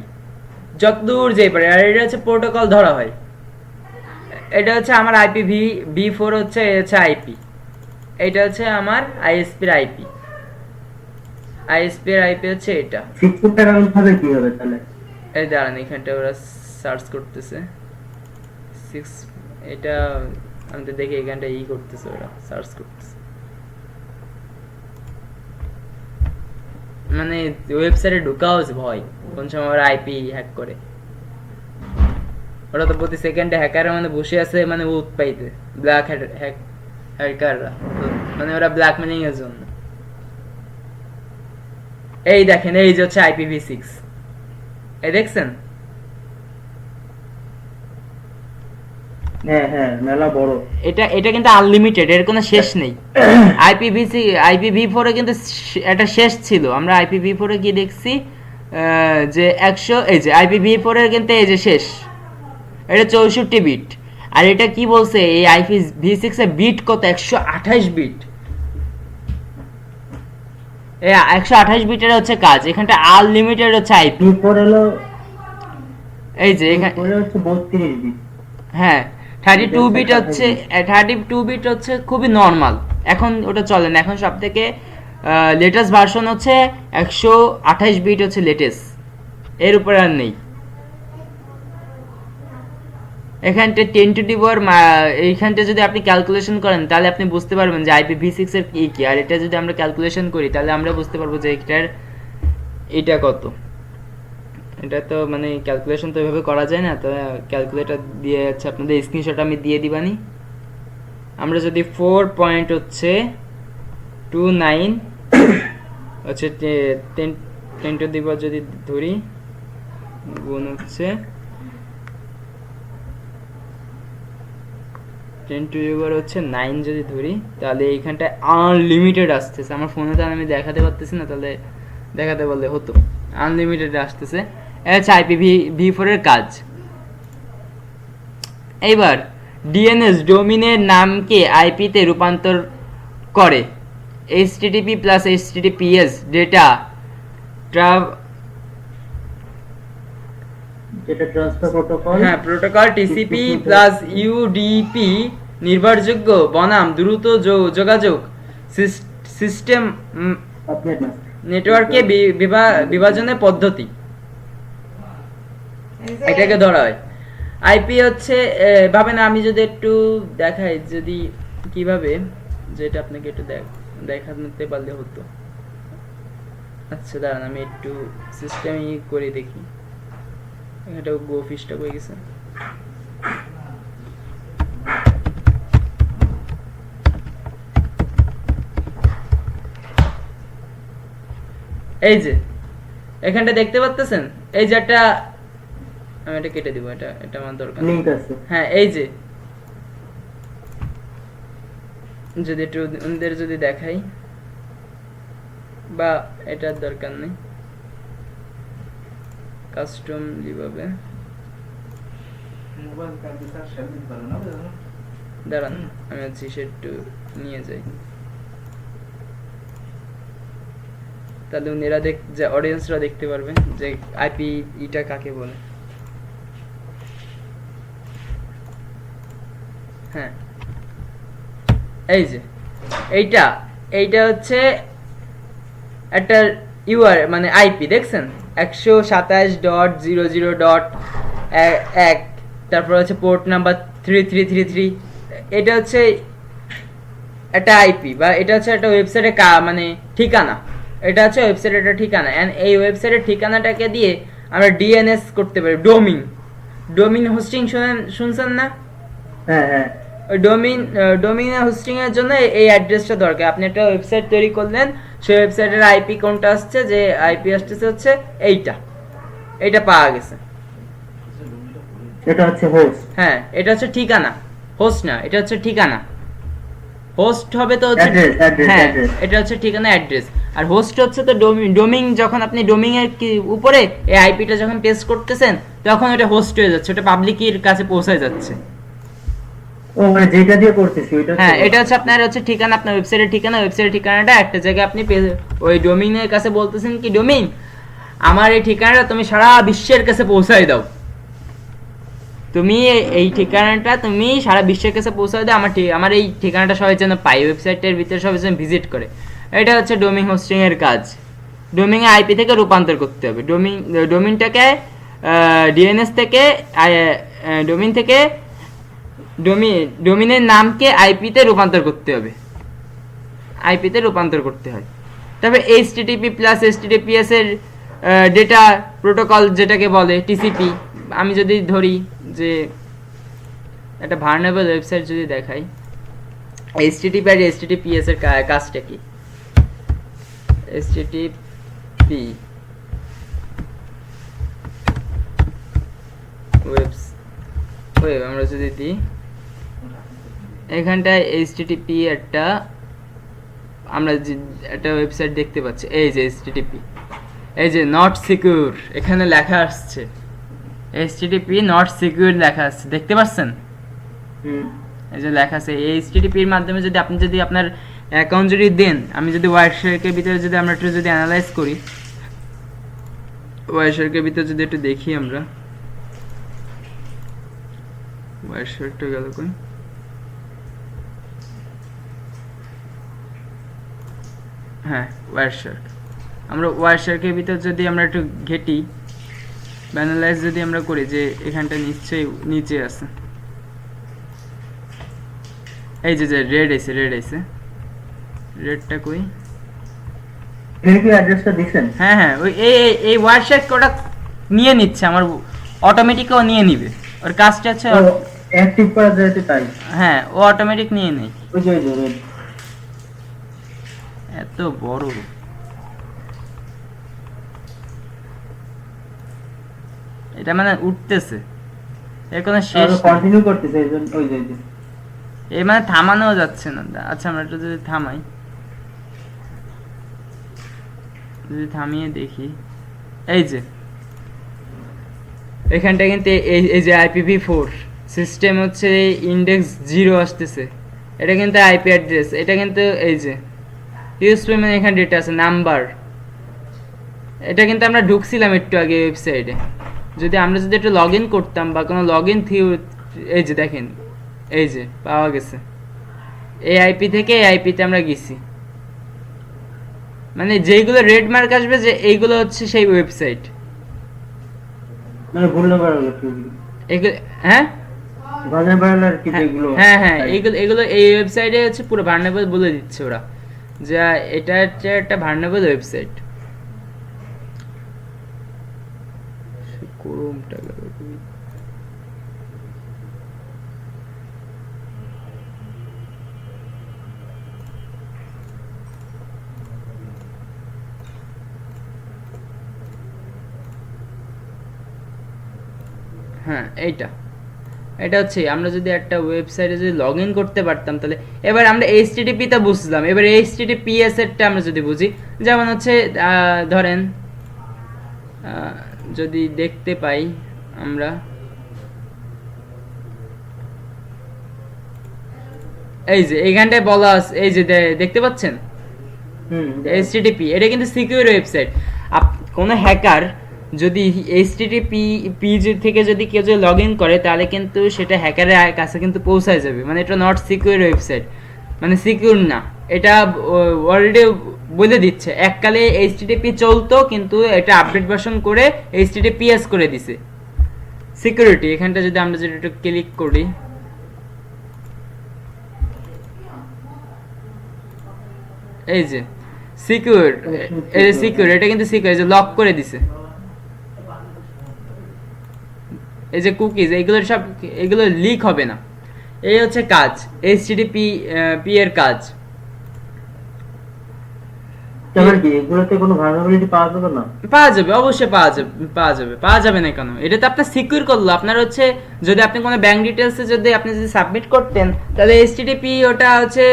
যতদূর যেতে পারে। আর এটা হচ্ছে প্রোটোকল ধরা হয়। এটা হচ্ছে আমার IPv4 হচ্ছে আইপি, এটা হচ্ছে আমার আইএসপি এর আইপি। আইএসপি এর আইপি হচ্ছে এটা। সিকিউরটা রাউন্ড হবে কি হবে তাহলে? এই দাঁড়ান এখানটা ওরা সার্চ করতেছে 6, এটা আমি তো দেখি এখানটা করতেছে, ওরা সার্চ করতেছে। মানে ওয়েবসাইটে ঢোকাও ভয়, কোন সময় ওরা আইপি হ্যাক করে। ওরা তো প্রতি সেকেন্ডে হ্যাকারের মানে বসে আছে মানে উৎ পাইতে, ব্ল্যাক হ্যাকাররা, মানে ওরা ব্ল্যাকমেলিং এর জন্য। এই দেখেন, এই যে হচ্ছে IPv6, এই দেখছেন? হ্যাঁ হ্যাঁ, মেলা বড়। এটা কিন্তু আনলিমিটেড, এর কোনো শেষ নেই। IPv4 এ কিন্তু একটা শেষ ছিল। আমরা IPv4 এ গিয়ে দেখছি যে 100, এই যে IPv4 এর কিন্তু এই যে শেষ, এটা 64 বিট। আর এটা কি বলছে, এই IPv6 এর বিট কত, 128 বিট। এই 128 বিটের হচ্ছে কাজ, এখানটা আনলিমিটেড হচ্ছে আইপি। V4 হলো, এই যে এখানে হচ্ছে 32 বিট। হ্যাঁ, 32 বিট হচ্ছে, 32 বিট হচ্ছে খুবই নরমাল। এখন ওটা চলে না, এখন সব থেকে লেটেস্ট ভার্সন হচ্ছে 128 বিট হচ্ছে লেটেস্ট, এর উপরে আর নেই। এখানটা 10 টু দি পাওয়ার, এইখানটা যদি আপনি ক্যালকুলেশন করেন তাহলে আপনি বুঝতে পারবেন যে IPv6 এর কি, আর এটা যদি আমরা ক্যালকুলেশন করি তাহলে আমরা বুঝতে পারবো যে এটার এটা কত। এটা তো মানে ক্যালকুলেশন তো এভাবে করা যায় না, তো ক্যালকুলেটর দিয়ে হচ্ছে আপনাদের স্ক্রিনশট আমি দিয়ে দিবানি। আমরা যদি 4.29 হচ্ছে 10 টু দি পাওয়ার যদি ধরি, গুণ হচ্ছে 10 টু দি পাওয়ার হচ্ছে 9 যদি ধরি, তাহলে এইখানটায় আনলিমিটেড আসতেছে। আমার ফোনে তো আমি দেখাতে পারতেছি না, তাহলে দেখাতে বললে হতো। আনলিমিটেড আসতেছে, এটা হচ্ছে IPv4 এর কাজ। এইবার DNS ডোমিনের নামকে আইপিতে রূপান্তর করে। HTTP প্লাস HTTPS ডেটা যেটা ট্রান্সফার প্রোটোকল, হ্যাঁ প্রোটোকল TCP প্লাস UDP নির্ভরযোগ্য বনাম দ্রুত যোগাযোগ সিস্টেম নেটওয়ার্কে বিভাজনের পদ্ধতি, এটাকে ধরা হয়। আইপি হচ্ছে ভাবেন, আমি যদি একটু দেখাই যদি কিভাবে, যেটা আপনাকে একটু দেখাতে পারলে হতো। আচ্ছা দাঁড়ান, আমি একটু সিস্টেম করে দেখি। এটা গো ফিশটা হয়ে গেছে। এই যে এখানটা দেখতে পাচ্ছেন, এই যে একটা, আমি এটা কেটে দিব, এটা আমার দরকার লিংক আছে। হ্যাঁ, এই যে যদি একটু ওদের যদি দেখাই, বা এটার দরকার নেই, কাস্টম কিভাবে, দাঁড়ান আমি হচ্ছে সে একটু নিয়ে যাই, তাহলে উনিরা যে অডিয়েন্সরা দেখতে পারবে যে আইপি এটা কাকে বলে। হ্যাঁ, এই যে এইটা হচ্ছে একটা ইউআর মানে আইপি, দেখছেন 127.00.1, তারপর হচ্ছে পোর্ট নাম্বার 3333। এটা হচ্ছে একটা আইপি, বা এটা হচ্ছে একটা ওয়েবসাইটের মানে ঠিকানা। এটা হচ্ছে ওয়েবসাইটের একটা ঠিকানা, এন্ড এই ওয়েবসাইটের ঠিকানাটাকে দিয়ে আমরা ডিএনএস করতে পারি। ডোমিন হোস্টিং শুনছেন না? হ্যাঁ হ্যাঁ, ওই ডোমিন হোস্টিং এর জন্য এই অ্যাড্রেসটা দরকার। আপনি একটা ওয়েবসাইট তৈরি করলেন, সেই ওয়েবসাইটের আইপি কোনটা আসছে, যে আইপি আসছে হচ্ছে এইটা পাওয়া গেছে। এটা হচ্ছে হোস্ট। হ্যাঁ, এটা হচ্ছে ঠিকানা, হোস্ট না, এটা হচ্ছে ঠিকানা। হোস্ট হবে তো হচ্ছে, হ্যাঁ এটা হচ্ছে ঠিকানা অ্যাড্রেস, আর হোস্ট হচ্ছে তো ডোমিন। যখন আপনি ডোমিন এর উপরে এই আইপিটা যখন পেস্ট করতেছেন, তখন এটা হোস্ট হয়ে যাচ্ছে, ওটা পাবলিকের কাছে পৌঁছে যাচ্ছে। ও মানে যেটা দিয়ে করতেছি ওইটা, হ্যাঁ এটা হচ্ছে আপনার হচ্ছে ঠিকানা, আপনার ওয়েবসাইটের ঠিকানা। ওয়েবসাইটের ঠিকানাটা একটা জায়গায় আপনি ওই ডোমিনের কাছে বলতেছেন কি, ডোমিন আমার এই ঠিকানাটা তুমি সারা বিশ্বের কাছে পৌঁছায় দাও। তুমি এই ঠিকানাটা তুমি সারা বিশ্বের কাছে পৌঁছায় দাও, আমার এই ঠিকানাটা সবাই যেন পায়, ওয়েবসাইটের ভিতরে সবাই যেন ভিজিট করে। এটা হচ্ছে ডোমিন হোস্টিং এর কাজ। ডোমিনে আইপি থেকে রূপান্তর করতে হবে, ডোমিনটাকে ডিএনএস থেকে, ডোমিন থেকে ডোমিনের নামকে আইপিতে রূপান্তর করতে হবে, আইপিতে রূপান্তর করতে হয়। তারপর এইচটিটিপি প্লাস এইচটিটিপিএস এর ডেটা প্রোটোকল যেটাকে বলে টিসিপি। আমি যদি ধরি যে একটা ভার্নেবল ওয়েবসাইট যদি দেখাই, এইচটিটিপি আর এইচটিটিপিএস এর কাজটা কি? এইচটিটিপি ওয়েব আমরা যদি দিই এখানটায় এইচটিটিপি একটা আমরা একটা ওয়েবসাইট দেখতে পাচ্ছি, এই যে এইচটিটিপি, এই যে নট সিকিউর এখানে লেখা আসছে, এইচটিটিপি নট সিকিউর লেখা আসছে, দেখতে পাচ্ছেন? এই যে লেখা আছে এইচটিটিপি এর মাধ্যমে যদি আপনি যদি আপনার অ্যাকাউন্ট যদি দেন, আমি যদি ওয়াইরশার্কের ভিতরে যদি আমরা একটু যদি অ্যানালাইজ করি, ওয়াইরশার্কের ভিতরে যদি একটু দেখি আমরা, ওয়াইরশার্কটা গেল কই? হ্যাঁ ওয়াইরশার্ক, আমরা ওয়াইরশার্কের ভিতর যদি আমরা একটু ঘেটি অ্যানালাইজ যদি আমরা করি যে এখানটা নিশ্চয়ই নিচে আছে, এই যে রেড আছে, রেডটা কই? কি অ্যাড্রেসটা দিবেন? হ্যাঁ হ্যাঁ, ওই এই ওয়াইরশার্ক ওটা নিয়ে নিচ্ছে, আমার অটোমেটিকও নিয়ে নিবে, ওর কাজটা আছে অ্যাক্টিভ করা যাচ্ছে তাই। হ্যাঁ ও অটোমেটিক নিয়ে নেয়। ওই যে রেড এত বড়, এটা মানে উঠতেছে, এর কোনো শেষ কন্টিনিউ করতেছে, এইজন্য ওই যে এই মানে থামানো যাচ্ছে না। আচ্ছা আমরা একটু যদি থামাই, যদি থামিয়ে দেখি, এই যে এখানটা কিন্তু এই যে IPv4 সিস্টেম হচ্ছে ইন্ডেক্স 0 আসতেছে, এটা কিন্তু আইপি অ্যাড্রেস, এটা কিন্তু এই যে ইউএসপি মানে এখানে ডেটা আছে নাম্বার, এটা কিন্তু আমরা ঢুকছিলাম একটু আগে ওয়েবসাইটে, যদি আমরা যদি একটু লগ ইন করতাম বা কোনো লগ ইন থিও, এই যে দেখেন এই যে পাওয়া গেছে, এই আইপি থেকে এই আইপিতে আমরা গেছি, মানে যেইগুলো রেড মার্ক আসবে যে এইগুলো হচ্ছে সেই ওয়েবসাইট, মানে ভুল নাম্বার হলো এগুলো হ্যাঁ ভার্নেবল কি যেগুলো, হ্যাঁ হ্যাঁ এগুলো এই ওয়েবসাইটে হচ্ছে পুরো ভার্নেবল বলে দিচ্ছে ওরা, যে এটা হচ্ছে একটা ভার্নেবল ওয়েবসাইট। ক্রোমটা গেল, হ্যাঁ এটা হচ্ছে আমরা যদি একটা ওয়েবসাইটে যদি লগ ইন করতে পারতাম, তাহলে এবার আমরা এইচটিটিপি টা বুঝলাম, এবার এইচটিটিপিএস এরটা আমরা যদি বুঝি, যেমন হচ্ছে ধরেন যদি দেখতে পাই আমরা, এই যে এইখানটায় বলা আছে, এই যে দেখতে পাচ্ছেন এইচটিটিপি, এটা কিন্তু সিকিউর ওয়েবসাইট। কোনো হ্যাকার যদি এইচটিটিপি থেকে যদি কেউ যদি লগ ইন করে, তাহলে কিন্তু সেটা হ্যাকারের কাছে কিন্তু পৌঁছায় যাবে, মানে এটা নট সিকিউর ওয়েবসাইট, মানে সিকিউর না, এটা অলরেডি বলে দিচ্ছে। এককালে এইচটিটিপি চলতো, কিন্তু এটা আপডেট ভার্সন করে এইচটিটিপিএস করে দিছে সিকিউরিটি। এখানটা যদি আমরা যদি একটু ক্লিক করি, এই যে সিকিউর, এই যে সিকিউর, এটা কিন্তু সিকিউর, এই যে লক করে দিছে, এই যে কুকিজ, এগুলো লিক হবে না, এই হচ্ছে কাজ এইচটিটিপি এর কাজ। তাহলে কি এগুলোতে কোনো ভালনারেবিলিটি পাওয়া যাবে না? পাওয়া যাবে, অবশ্যই পাওয়া যাবে না কেন? এটা তো আপনার সিকিউর করলো, আপনার হচ্ছে যদি আপনি কোনো ব্যাংক ডিটেইলস যদি আপনি যদি সাবমিট করতেন, তাহলে এইচটিটিপি ওটা হচ্ছে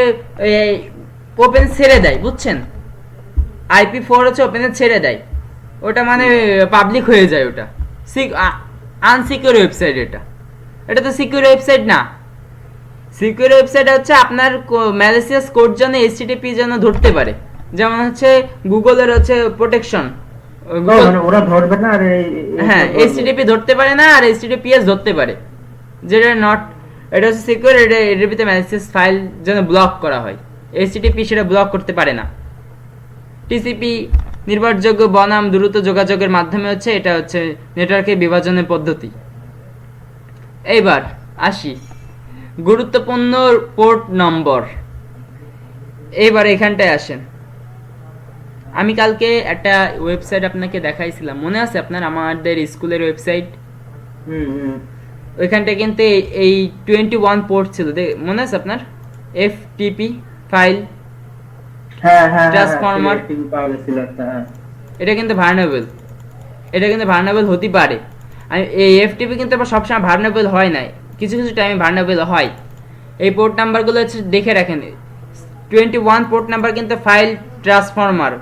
ওপেন ছেড়ে দেয়, বুঝছেন? IP4 হচ্ছে ওপেনে ছেড়ে দেয়, ওটা মানে পাবলিক হয়ে যায়, ওটা আনসিকিউর ওয়েবসাইট। এটা তো সিকিউর ওয়েবসাইট না। সিকিউর ওয়েবসাইট হচ্ছে আপনার ম্যালিসিয়াস কোড যেন এইচটিটিপি যেন ধরতে পারে, যেমন হচ্ছে গুগলের হচ্ছে প্রোটেকশন, ওরা ধরবে না, আর হ্যাঁ এইচটিটিপি ধরতে পারে না, আর এইচটিটিপিএস ধরতে পারে, যেটা নট, এটা হচ্ছে সিকিউর, এটার ভিতরে ম্যালিসিয়াস ফাইল যেন ব্লক করা হয়, এইচটিটিপি সেটা ব্লক করতে পারে না। টিসিপি নির্ভরযোগ্য বনাম দ্রুত যোগাযোগের মাধ্যমে হচ্ছে, এটা হচ্ছে নেটওয়ার্কের বিভাজনের পদ্ধতি। এইবার আসি গুরুত্বপূর্ণ পোর্ট নম্বর, এইবার এখানটায় আসেন, আমি কালকে একটা ওয়েবসাইট আপনাকে দেখাইছিলাম, মনে আছে আপনার, আমাদের স্কুলের ওয়েবসাইট? হুম। ওইখানটা কিন্তু এই 21 পোর্ট ছিল, মনে আছে আপনার? এফটিপি ফাইল হ্যাঁ ট্রান্সফরমার, এটা কিন্তু ভার্নেবল, এটা কিন্তু ভার্নেবল হতে পারে। এই এফটিপি কিন্তু আবার সবসময় ভার্নেবল হয় না, কিছু কিছু টাইমে ভার্নেবল হয়। এই পোর্ট নাম্বারগুলো হচ্ছে দেখে রাখেন, 21 পোর্ট নাম্বার কিন্তু ফাইল ট্রান্সফরমার।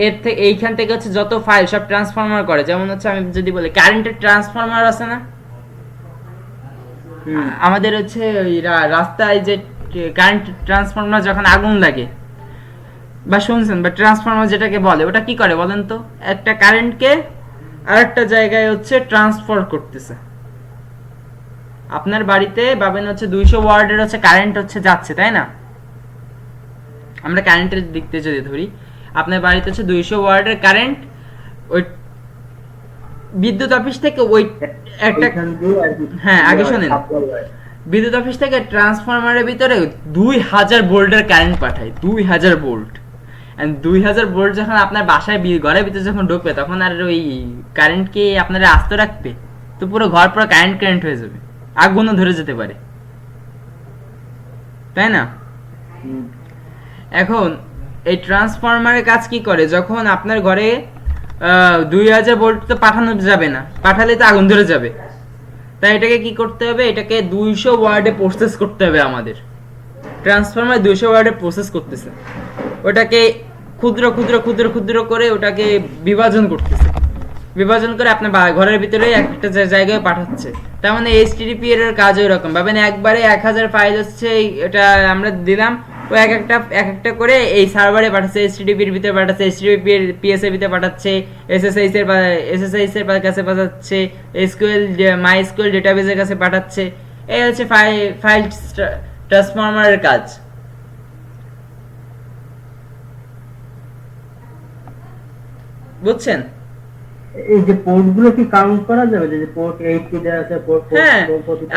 এর থেকে এইখান থেকে হচ্ছে যত ফাইল সব ট্রান্সফরমার করে, যেমন হচ্ছে আমি যদি বলি কারেন্টের ট্রান্সফরমার আছে না আমাদের, হচ্ছে ওই রাস্তায় যে কারেন্ট ট্রান্সফরমার যখন আগুন লাগে বা শুনছেন, বা ট্রান্সফরমার যেটাকে বলে, ওটা কি করে বলেন তো? একটা কারেন্টকে আরেকটা জায়গায় হচ্ছে ট্রান্সফার করতেছে। আপনার বাড়িতে ভাবেন হচ্ছে 200 ওয়াটের হচ্ছে কারেন্ট হচ্ছে যাচ্ছে, তাই না? আমরা কারেন্টের দিক থেকে যদি ধরি, আপনার বাড়িতে হচ্ছে 200 ওয়াটের কারেন্ট, ওই বিদ্যুৎ অফিস থেকে ওই একটা, হ্যাঁ আগে শোনেন, বিদ্যুৎ অফিস থেকে ট্রান্সফরমারের ভিতরে 2000 ভোল্টের কারেন্ট পাঠায়, 2000 ভোল্ট। 2000 ভোল্ট যখন আপনার বাসায় ঘরের ভিতরে যখন ঢুকবে, তখন আর ওই কারেন্টকে আপনারা আস্ত রাখবে? তো পুরো ঘর পুরো কারেন্ট হয়ে যাবে, আগুনও ধরে যেতে পারে, তাই না? এখন এই ট্রান্সফরমারের কাজ কি করে, যখন আপনার ঘরে 2000 ভোল্ট তো পাঠানো যাবে না, পাঠালে তো আগুন ধরে যাবে, তাই এটাকে কি করতে হবে, এটাকে 200 ওয়ার্ডে প্রসেস করতে হবে। আমাদের ট্রান্সফরমার 200 ওয়ার্ডে প্রসেস করতেছে, ওটাকে ক্ষুদ্র ক্ষুদ্র ক্ষুদ্র ক্ষুদ্র করে ওটাকে বিভাজন করতেছে, বিভাজন করে আপনার ঘরের ভিতরে একটা জায়গায় পাঠাচ্ছে। তার মানে এইচটিটিপি এর কাজ ওইরকম ভাবেন, একবারে 1000 ফাইল হচ্ছে, এটা আমরা দিলাম, ও এক একটা করে এই সার্ভারে পাঠাচ্ছে, এইচটিটিপি এর ভিতরে পাঠাচ্ছে, এইচটিটিপি এর পিএস এর ভিতরে পাঠাচ্ছে, এসএসআইএস এর কাছে পাঠাচ্ছে, এসকিউএল মাইএসকিউএল ডেটাবেজের কাছে পাঠাচ্ছে। এই হচ্ছে ফাইল ট্রান্সফরমারের কাজ। বুঝছেন? এই যে পোর্ট গুলো কি কাউন্ট করা যাবে, যে পোর্ট 8 কি দেয়া আছে, পোর্ট 4? হ্যাঁ,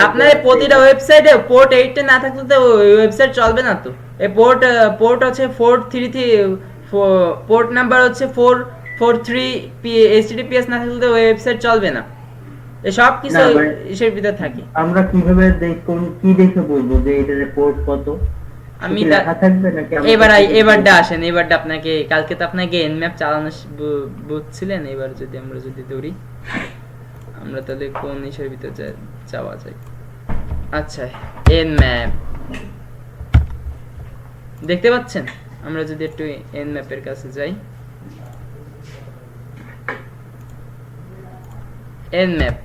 আপনার প্রতিটা ওয়েবসাইটে পোর্ট 8 না থাকলে তো ওয়েবসাইট চলবে না। তো এই পোর্ট হচ্ছে 433, পোর্ট নাম্বার হচ্ছে 443, এইচটিটিপিএস না থাকলে তো ওয়েবসাইট চলবে না। এই সব কিছু এর ভিতরে থাকে। আমরা কিভাবে কি দেখে বলবো যে এটা পোর্ট কত? আমি লেখা থাকবে নাকি? এবারটা আসেন, এবারটা আপনাকে, কালকে তো আপনাকে এনম্যাপ চালানো বুঝছিলেন, এবার আমরা যদি ধরি, আমরা তাহলে কোন ইসের ভিতরে যাওয়া যায়? আচ্ছা, এনম্যাপ দেখতে পাচ্ছেন? আমরা যদি একটু এনম্যাপের কাছে যাই, এনম্যাপ,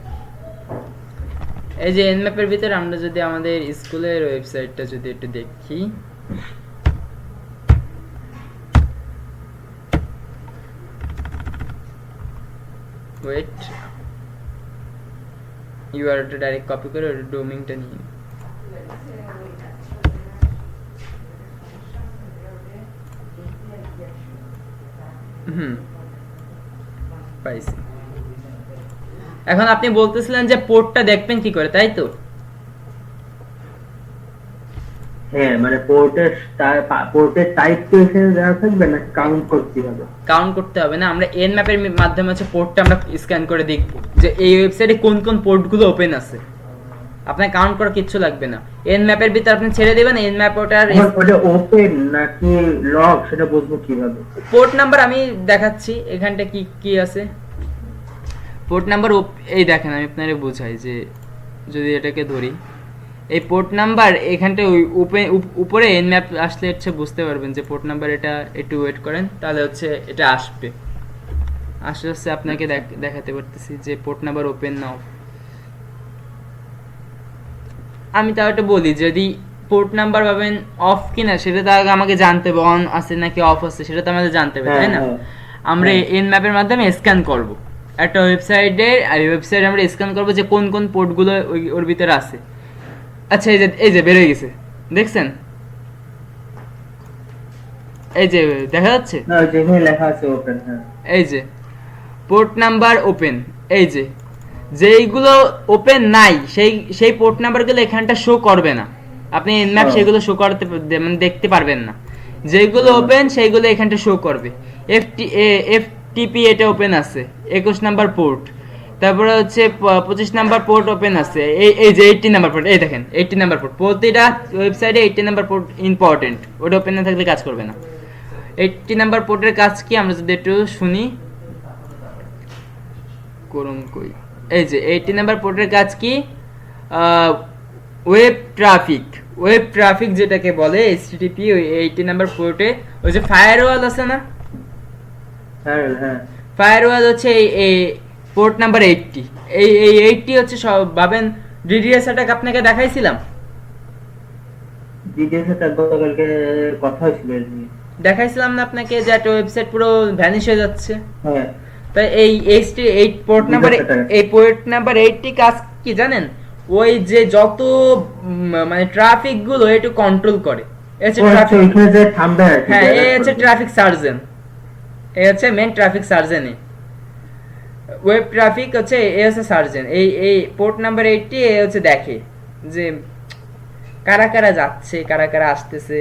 এই যে এনম্যাপের ভিতরে আমরা যদি আমাদের স্কুলের ওয়েবসাইটটা যদি একটু দেখি, ওয়েট, ইউআরএলটা ডাইরেক্ট কপি করে ওর ডোমেইনটা নিয়ে, পাইছি। এখন আপনি বলতেছিলেন যে পোর্টটা দেখবেন কি করে, তাই তো? হ্যাঁ, মানে পোর্টের টাইপ তো এখানে দেওয়া থাকবে না, কাউন্ট করতে হবে? কাউন্ট করতে হবে না, আমরা এনম্যাপের মাধ্যমে হচ্ছে পোর্টটা আমরা স্ক্যান করে দেখব যে এই ওয়েবসাইটে কোন কোন পোর্টগুলো ওপেন আছে। আপনার কাউন্ট করা কিচ্ছু লাগবে না, এনম্যাপের ভিতর আপনি ছেড়ে দিবেন, এনম্যাপ ওটার ওপেন নাকি লক সেটা বুঝবো কিভাবে? পোর্ট নাম্বার আমি দেখাচ্ছি, এখানটা কি কি আছে। পোর্ট নাম্বার এই দেখেন, আমি আপনারে বোঝাই যে যদি এটাকে ধরি, এই পোর্ট নাম্বার এখানটা উপরে এনম্যাপ আসলে হচ্ছে বুঝতে পারবেন যে পোর্ট নাম্বার, এটা একটু ওয়েট করেন তাহলে হচ্ছে এটা আসবে। আস্তে আস্তে আপনাকে দেখাতে পারতেছি যে পোর্ট নাম্বার ওপেন নাও। আমি তাও একটা বলি, যদি পোর্ট নাম্বার পাবেন অফ কিনা সেটা তো আগে আমাকে জানতে হবে, অন আছে নাকি অফ আছে সেটা তো আমাদের জানতে হবে, তাই না? আমরা এনম্যাপের মাধ্যমে স্ক্যান করব একটা ওয়েবসাইটের, আর ওয়েবসাইটে আমরা স্ক্যান করব যে কোন কোন পোর্টগুলো ওর ভিতরে আছে। আচ্ছা, এই যে বের হয়ে গেছে, দেখছেন? এই যে দেখা যাচ্ছে, লেখা আছে ওপেন। হ্যাঁ, এই যে পোর্ট নাম্বার ওপেন, এই যে যেইগুলো ওপেন নাই সেই পোর্ট নাম্বারগুলো এখানটা শো করবে না, আপনি এনম্যাপ সেগুলো শো করতে মানে দেখতে পারবেন না। যেগুলো ওপেন সেইগুলো এখানটা শো করবে। এফটিপি এটা ওপেন আছে 21 নাম্বার পোর্ট, তারপরে হচ্ছে 25 নাম্বার পোর্ট ওপেন আছে, এই যে 80 নাম্বার পোর্ট, এই দেখেন 80 নাম্বার পোর্ট, প্রতিটা ওয়েবসাইটে 80 নাম্বার পোর্ট ইম্পর্টেন্ট, ওটা ওপেন না থাকলে কাজ করবে না। 80 নাম্বার পোর্টের কাজ কি আমরা যদি একটু শুনি, করুন কই, এই যে 80 নাম্বার পোর্টের কাজ কি, ওয়েব ট্রাফিক যেটাকে বলে এইচটিটিপি, ওই 80 নাম্বার পোর্টে ওই যে ফায়ারওয়াল আছে না, হ্যাঁ ফায়ারওয়াল হচ্ছে এই পোর্ট নাম্বার 80, এই 80 হচ্ছে সব ভাবেন ডিডিএস অ্যাটাক আপনাকে দেখাইছিলাম, ডিডিএস এর গতকালকে কথা হয়েছিল এই নিয়ে। দেখাইছিলাম না আপনাকে যে একটা ওয়েবসাইট পুরো ভ্যানিশ হয়ে যাচ্ছে। হ্যাঁ তাই এই পোর্ট নাম্বার, এই পোর্ট নাম্বার 80 কাজ কি জানেন, ওই যে যত মানে ট্রাফিক গুলো একটু কন্ট্রোল করে, ওইখানে যে থামবে আর কি। হ্যাঁ এই হচ্ছে ট্রাফিক সার্জন, এই হচ্ছে main traffic sergeant, web traffic হচ্ছে এই হচ্ছে সার্জেন, এই পোর্ট নাম্বার 80 এই হচ্ছে দেখে যে কারা কারা যাচ্ছে কারা কারা আসতেছে,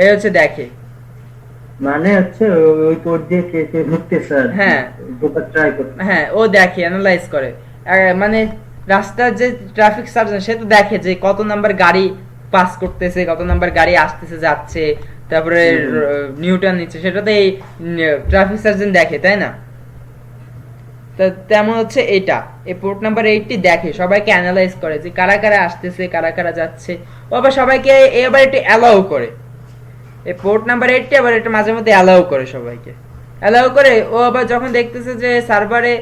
এই হচ্ছে দেখে, মানে হচ্ছে ওই পোর্ট দিয়ে কে কে ঢুকতেছে আর কি। হ্যাঁ ঢোকার ট্রাই করতে। হ্যাঁ ও দেখে, অ্যানালাইজ করে, মানে রাস্তার যে ট্রাফিক সার্জন সে তো দেখে যে কত নাম্বার গাড়ি পাস করতেছে, কত নাম্বার গাড়ি আসতেছে যাচ্ছে, তারপরে নিউটন নিচ্ছে, সেটা তো এই ট্রাফিক সার্জন দেখে, তাই না? তেমন হচ্ছে এটা, এই পোর্ট নাম্বার 80 দেখে, সবাইকে অ্যানালাইজ করে যে কারা কারা আসতেছে কারা কারা যাচ্ছে, ও আবার সবাইকে এবার একটু অ্যালাউ করে, এই পোর্ট নাম্বার 80 আবার একটু মাঝে মধ্যে অ্যালাউ করে, সবাইকে অ্যালাউ করে। ও আবার যখন দেখতেছে যে সার্ভারে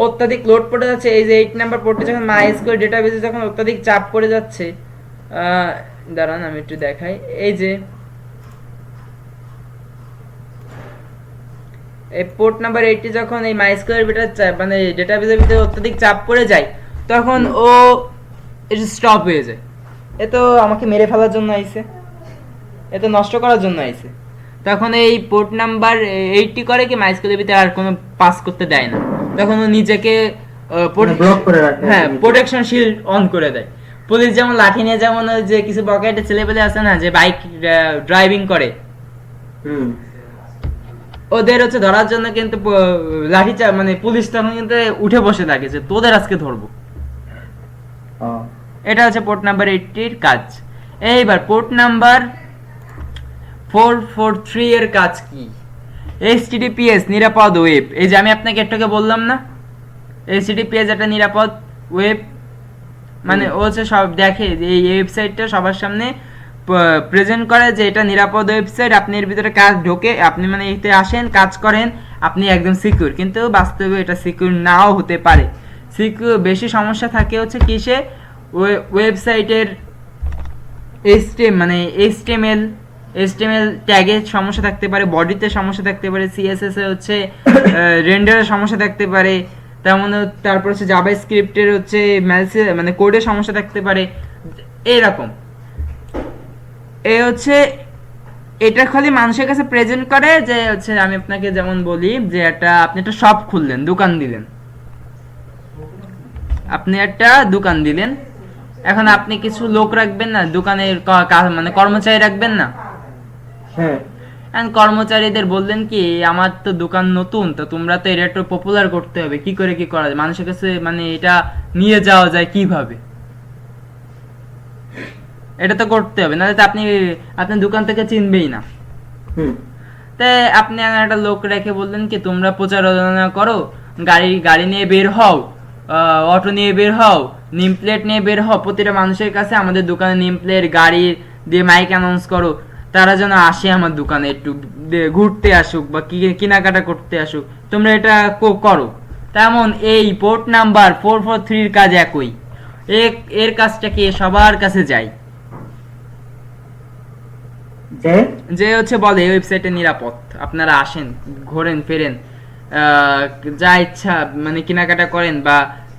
অত্যাধিক লোড পড়ে যাচ্ছে, এই যে 8 নাম্বার পোর্টে যখন মাইএসকিউএল ডেটাবেসে যখন অত্যাধিক চাপ পড়ে যাচ্ছে, দাঁড়ান আমি একটু দেখাই, এই যে এই পোর্ট নাম্বার 80 যখন এই মাইএসকিউএল মানে ডেটাবেসের ভিতরে অত্যাধিক চাপ পড়ে যায়, তখন ও এটা স্টপ হয়ে যায়। এ তো আমাকে মেরে ফেলার জন্য আইছে, এ তো নষ্ট করার জন্য আইছে। তখন এই পোর্ট নাম্বার 80 করে কি মাইএসকিউএল ভিতরে আর কোনো পাস করতে দেয় না, তখন ও নিজেকে ব্লক করে রাখে, হ্যাঁ প্রোটেকশন শিল্ড অন করে দেয়। পুলিশ যেমন লাঠি নিয়ে, যেমন যে কিছু বকেটে ছেলেপেলে আছে না যে বাইক ড্রাইভিং করে, ওদের হচ্ছে ধরার জন্য কিন্তু লাঠি মানে পুলিশ তখন কিন্তু উঠে বসে থাকে যে তোদের আজকে ধরবো। এটা হচ্ছে পোর্ট নাম্বার 80 এর কাজ। এইবার পোর্ট নাম্বার 443 এর কাজ কি? HTTPS নিরাপদ ওয়েব। এই যে আমি আপনাকে একটু আগে বললাম না, HTTPS একটা নিরাপদ ওয়েব, মানে ও হচ্ছে সব দেখে যে এই ওয়েবসাইটটা সবার সামনে প্রেজেন্ট করে যে এটা নিরাপদ ওয়েবসাইট, আপনি এর ভিতরে কাজ ঢোকে, আপনি মানে এতে আসেন কাজ করেন, আপনি একদম সিকিউর। কিন্তু বাস্তবে এটা সিকিউর নাও হতে পারে। সিকিউর বেশি সমস্যা থাকে হচ্ছে কিসে, ওয়েবসাইটের মানে HTML ট্যাগের সমস্যা থাকতে পারে, বডিতে সমস্যা থাকতে পারে, CSS এ হচ্ছে রেন্ডারের সমস্যা থাকতে পারে, তেমন তারপর হচ্ছে জাভাস্ক্রিপ্টের হচ্ছে মানে কোডের সমস্যা থাকতে পারে, এরকম। এই হচ্ছে এটা খালি মানুষের কাছে প্রেজেন্ট করে যে হচ্ছে আমি আপনাকে যেমন বলি যে আপনি একটা শপ খুললেন, দোকান দিলেন, আপনি একটা দোকান দিলেন, এখন আপনি কিছু লোক রাখবেন না দোকানের, মানে কর্মচারী রাখবেন না, কর্মচারীদের বললেন কি আমার তো দোকান নতুন, তো তোমরা তো এটা একটু পপুলার করতে হবে, কি করে কি করা যায়, মানুষের কাছে মানে এটা নিয়ে যাওয়া যায় কিভাবে, এটা তো করতে হবে, নাহলে তো আপনি আপনার দোকান থেকে চিনবেই না। তাই আপনি একটা লোক রেখে বললেন কি তোমরা প্রচারণা করো, গাড়ি নিয়ে বের হও, অটো নিয়ে বের হও, নেম প্লেট নিয়ে বের হও, প্রতিটা মানুষের কাছে আমাদের দোকানে নেম প্লেট গাড়ি দিয়ে মাইক অ্যানাউন্স করো, তারা যেন আসে আমার দোকানে একটু ঘুরতে আসুক বা কেনাকাটা করতে আসুক, তোমরা এটা করো। তেমন এই পোর্ট নাম্বার 443 এর কাজ একই, এর কাজটা কি সবার কাছে যায়, যে হচ্ছে বলে এই ওয়েবসাইটে নিরাপদ, আপনারা আসেন ঘোরেন ফেরেন, যা ইচ্ছা মানে কেনাকাটা করেন বা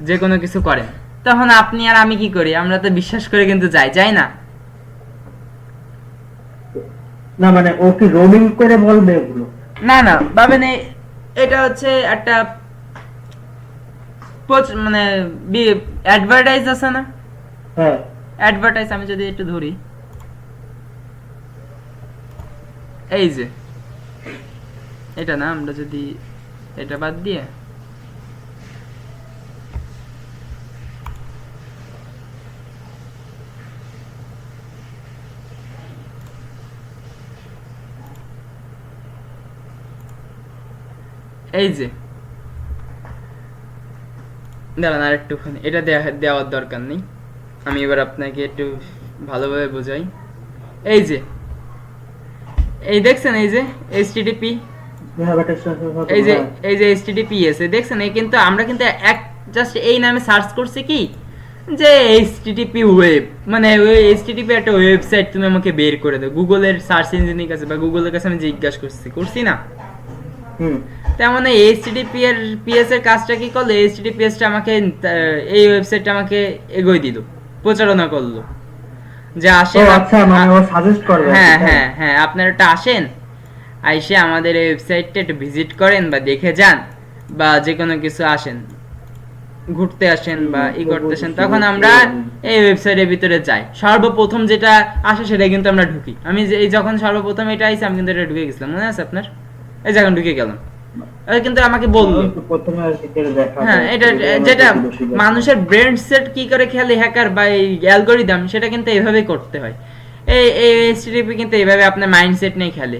যে কোনো কিছু করেন, তখন আপনি আর আমি কি করি, আমরা তো বিশ্বাস করে কিন্তু যাই না। না মানে ও কি রোমিং করে বলবে এগুলো? না ভাবেন এটা হচ্ছে একটা মানে অ্যাডভার্টাইজ আছে না, হ্যাঁ অ্যাডভার্টাইজ, আমি যদি একটু ধরি এই যে এটা না, আমরা যদি এটা বাদ দিয়ে এই যে দাঁড়ান আর একটুখানি, এটা দেওয়ার দরকার নেই, আমি এবার আপনাকে একটু ভালোভাবে বোঝাই। এই যে এই দেখছেন এই যে HTTP, এই যে HTTPS দেখছেন, এই কিন্তু আমরা কিন্তু এক জাস্ট এই নামে সার্চ করছি কি যে HTTP ওয়েব, মানে ওই HTTP একটা ওয়েবসাইট তুমি আমাকে বের করে দাও, গুগলের সার্চ ইঞ্জিনের কাছে বা গুগলের কাছে আমি জিজ্ঞাসা করছি না। তেমন HTTPS এর কাজটা কি করলো, HTTPS টা আমাকে এই ওয়েবসাইটটা আমাকে এগোই দিল, প্রচারণা করলো যে আসেন, আচ্ছা মানে ও সাজেস্ট করবে। হ্যাঁ হ্যাঁ হ্যাঁ, আপনারা একটা আসেন, আইসে আমাদের এই ওয়েবসাইটটা একটু ভিজিট করেন বা দেখে যান, বা যে কোনো কিছু আসেন, ঘুরতে আসেন বা করতে আসেন, তখন আমরা এই ওয়েবসাইটের ভিতরে যাই, সর্বপ্রথম যেটা আসে সেটা কিন্তু আমরা ঢুকি। আমি যখন সর্বপ্রথম এটা আইছি আমি কিন্তু এটা ঢুকে গেছিলাম, মনে আছে আপনার? এই যখন ঢুকে গেলাম কিন্তু আমাকে বললো, হ্যাঁ এটা যেটা মানুষের ব্রেন সেট কি করে খেলে হ্যাকার বা এই অ্যালগরিদম, সেটা কিন্তু এইভাবে করতে হয়। এই HTTP কিন্তু এইভাবে আপনার মাইন্ডসেট নিয়ে খেলে।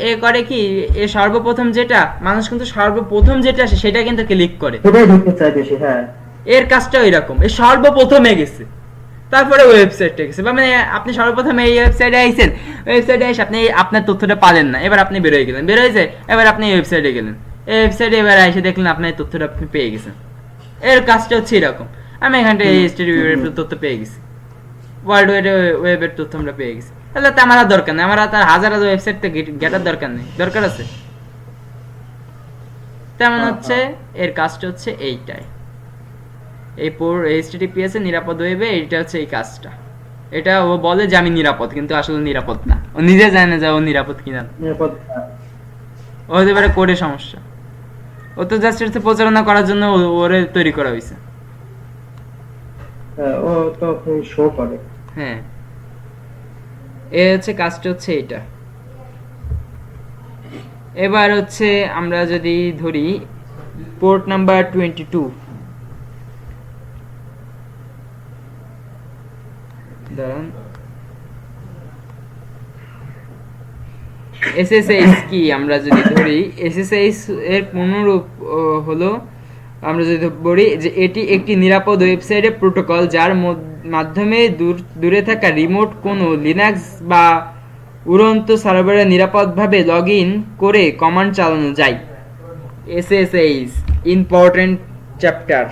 এই করে কি, এই সর্বপ্রথম যেটা মানুষ কিন্তু সর্বপ্রথম যেটা আসে সেটা কিন্তু ক্লিক করে, সেটাই ঢুকতে চায় বেশি। হ্যাঁ, এর কাজটা এরকম, এই সর্বপ্রথমে গেছে, তারপরে ওয়েবসাইটে গেছে, বা মানে আপনি সর্বপ্রথম এই ওয়েবসাইটে আইছেন, ওয়েবসাইটে এসে আপনি আপনার তথ্যটা পালেন না, এবার আপনি বেরোয় গেলেন, বেরোয় এবার আপনি এই ওয়েবসাইটে গেলেন, এই ওয়েবসাইটে এবার এসে দেখলেন আপনার তথ্যটা আপনি পেয়ে গেছেন। এর কাজটা হচ্ছে এরকম, আমি এখানটা এই HTTP এর তথ্য পেয়ে গেছি, ওয়ার্ল্ড ওয়েবের তথ্য আমরা পেয়ে গেছি, তাহলে তো আমার আর দরকার নেই, আমার তার হাজার হাজার ওয়েবসাইট থেকে গেটার দরকার নেই, দরকার আছে? তেমন হচ্ছে এর কাজটা হচ্ছে এইটাই, এই HTTPS এর নিরাপদ ওয়েবে এইটা হচ্ছে এই কাজটা। এটা ও বলে যে আমি নিরাপদ, কিন্তু আসলে নিরাপদ না, ও নিজে জানে না যে ও নিরাপদ কিনা, ও হতে পারে কোডে সমস্যা, ও তো জাস্ট হচ্ছে প্রচারণা করার জন্য ওরে তৈরি করা হয়েছে। ও তো শো করে। হ্যাঁ, এ হচ্ছে কাজটা হচ্ছে এইটা। এবার হচ্ছে আমরা যদি ধরি পোর্ট নাম্বার 22, দাঁড়ান, SSH কি আমরা যদি ধরি, SSH এর পূর্ণরূপ হলো, আমরা যদি বলি যে এটি একটি নিরাপদ ওয়েবসাইটের প্রোটোকল যার মাধ্যমে দূরে থাকা রিমোট কোনো লিনাক্স বা উড়ন্ত সার্ভারে নিরাপদভাবে লগ ইন করে কমান্ড চালানো যায়। SSH important chapter.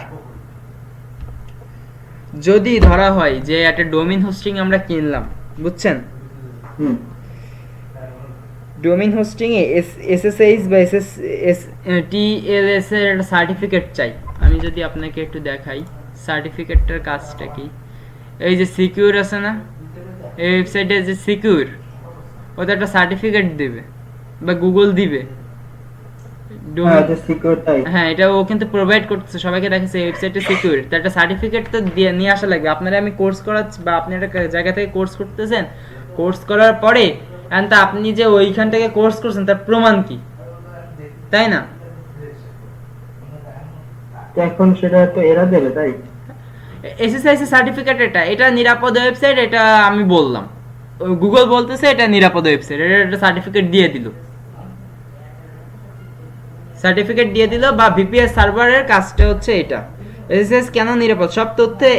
যদি ধরা হয় যে একটা ডোমেইন হোস্টিং আমরা কিনলাম, বুঝছেন, ডোমেইন হোস্টিং এ SSH বা TLS এর একটা সার্টিফিকেট চাই। আমি যদি আপনাকে একটু দেখাই সার্টিফিকেটটার কাজটা কি, এই যে সিকিউর আছে না, এই ওয়েবসাইটে যে সিকিউর, ওটা একটা সার্টিফিকেট দিবে বা গুগল দিবে, হ্যাঁ এটা ও কিন্তু প্রোভাইড করতেছে সবাইকে, দেখেছে ওয়েবসাইটে সিকিউর, তো একটা সার্টিফিকেট তো নিয়ে আসা লাগবে। আপনারা আমি কোর্স করাচ্ছি বা আপনি একটা জায়গা থেকে কোর্স করতেছেন, কোর্স করার পরে আপনি যে ওইখান থেকে কোর্স করছেন তার প্রমাণ কি, তাই না? এখন সেটা তো এরা দেবে, তাই SSH সার্টিফিকেট, এটা নিরাপদ ওয়েবসাইট, এটা আমি বললাম, গুগল বলতেছে এটা নিরাপদ ওয়েবসাইট, এটা একটা সার্টিফিকেট দিয়ে দিল, সার্টিফিকেট দিয়ে দিল, বা VPS সার্ভারের কাজটা হচ্ছে এটা। SSH কেন নিরাপদ? সব তথ্যে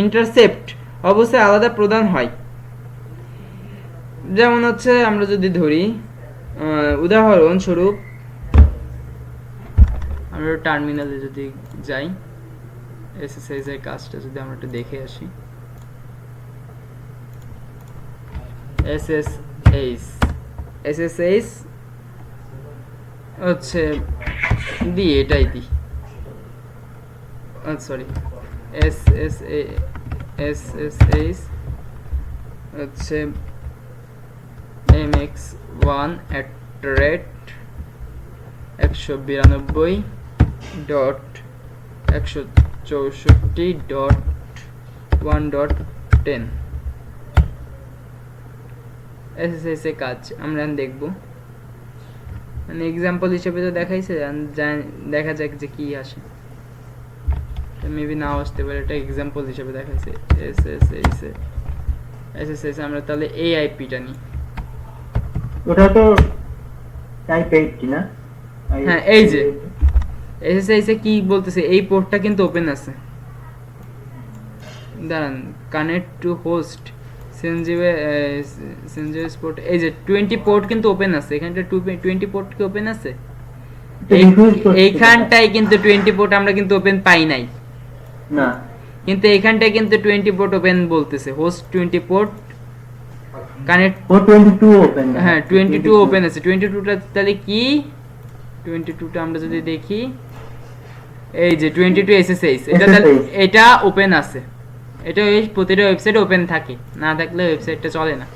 ইন্টারসেপ্ট অবস্থায় আলাদা প্রদান হয়। যেমন হচ্ছে আমরা যদি ধরি উদাহরণস্বরূপ, আমরা টার্মিনালে যদি যাই, SSH এর কাজটা যদি আমরা একটু দেখে আসি, SSH হচ্ছে এটাই দিই, সরি, SSH হচ্ছে mx1@192.164.1.10 এসএসএস এর কাজ আমরা দেখব, মানে এক্সাম্পল হিসেবে তো দেখাইছে, দেখা যাক যে কি আসে, মেবি নাও আসতে পারে, এটা এক্সাম্পল হিসেবে দেখাইছে। এসএসএস আমরা তাহলে এই আইপিটা নিই। ওটা তো টাইপ 8 না? হ্যাঁ এই যে এসএসএস এ কি বলতেছে, এই পোর্টটা কিন্তু ওপেন আছে, দাঁড়ান, কানেক্ট টু হোস্ট সেনজিওস পোর্ট, এই যে 20 পোর্ট কিন্তু ওপেন আছে, এখানটা 20 পোর্ট কি ওপেন আছে? এইখানটাই কিন্তু 20 পোর্ট আমরা কিন্তু ওপেন পাই নাই না, কিন্তু এইখানটায় কিন্তু 20 পোর্ট ওপেন বলতেছে, হোস্ট 20 পোর্ট কানেক্ট, ও 22 ওপেন। হ্যাঁ 22 ওপেন আছে। 22টা তাহলে কি, 22টা আমরা যদি দেখি, এই যে 22 এসএসএস, এটা এটা ওপেন আছে, এটা ওই প্রতিটা ওয়েবসাইটে ওপেন থাকে, না থাকলে ওয়েবসাইটটা চলে না,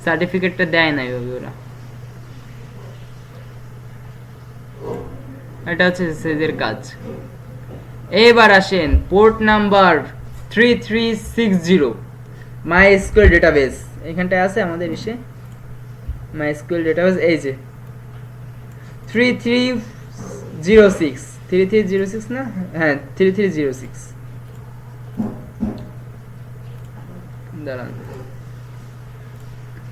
সার্টিফিকেটটা দেয় না এইভাবে ওরা। এটা হচ্ছে এসএসএস কাজ। এবার আসেন পোর্ট নাম্বার 3360 মাইএসকিউএল ডেটাবেস, এখানটায় আছে আমাদের এসে মাইএসকিউএল ডেটাবেস, এই যে 3306 না, হ্যাঁ 3306, দাঁড়ান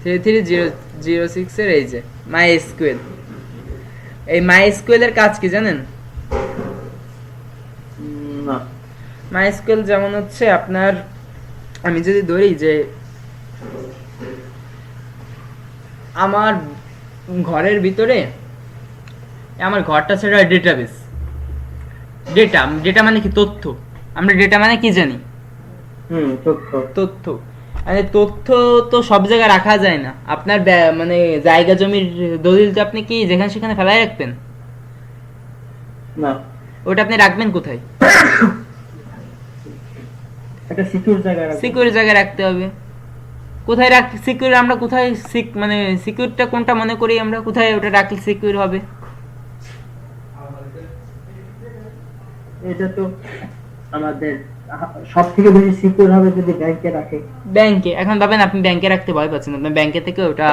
3306 এর এই যে মাইএসকিউএল, এই মাইএসকিউএল এর কাজ কি জানেন? না, মাইএসকিউএল যেমন হচ্ছে আপনার, আমি যদি ধরি যে আমার ঘরের ভিতরে, আমার ঘরটা ছাড়া ডেটাবেস, ডেটা মানে কি, তথ্য, আমরা ডেটা মানে কি জানি, তথ্য, মানে তথ্য তো সব জায়গায় রাখা যায় না, আপনার মানে জায়গা জমির দলিল তো আপনি কি যেখানে সেখানে ফেলাই রাখবেন না, ওটা আপনি রাখবেন কোথায়? একটা সিকিউর জায়গায় রাখবেন, সিকিউর জায়গায় রাখতে হবে। কোথায় রাখ সিকিউর, আমরা কোথায় মানে সিকিউরটা কোনটা মনে করি আমরা, কোথায় ওটা রাখলে সিকিউর হবে? এটা তো আমাদের সবথেকে বেশি সিকিউর হবে যদি ব্যাংকে রাখে। ব্যাংকে, এখন ভাবেন আপনি ব্যাংকে রাখতে ভয় পাচ্ছেন, আপনার ব্যাংকে থেকে ওটা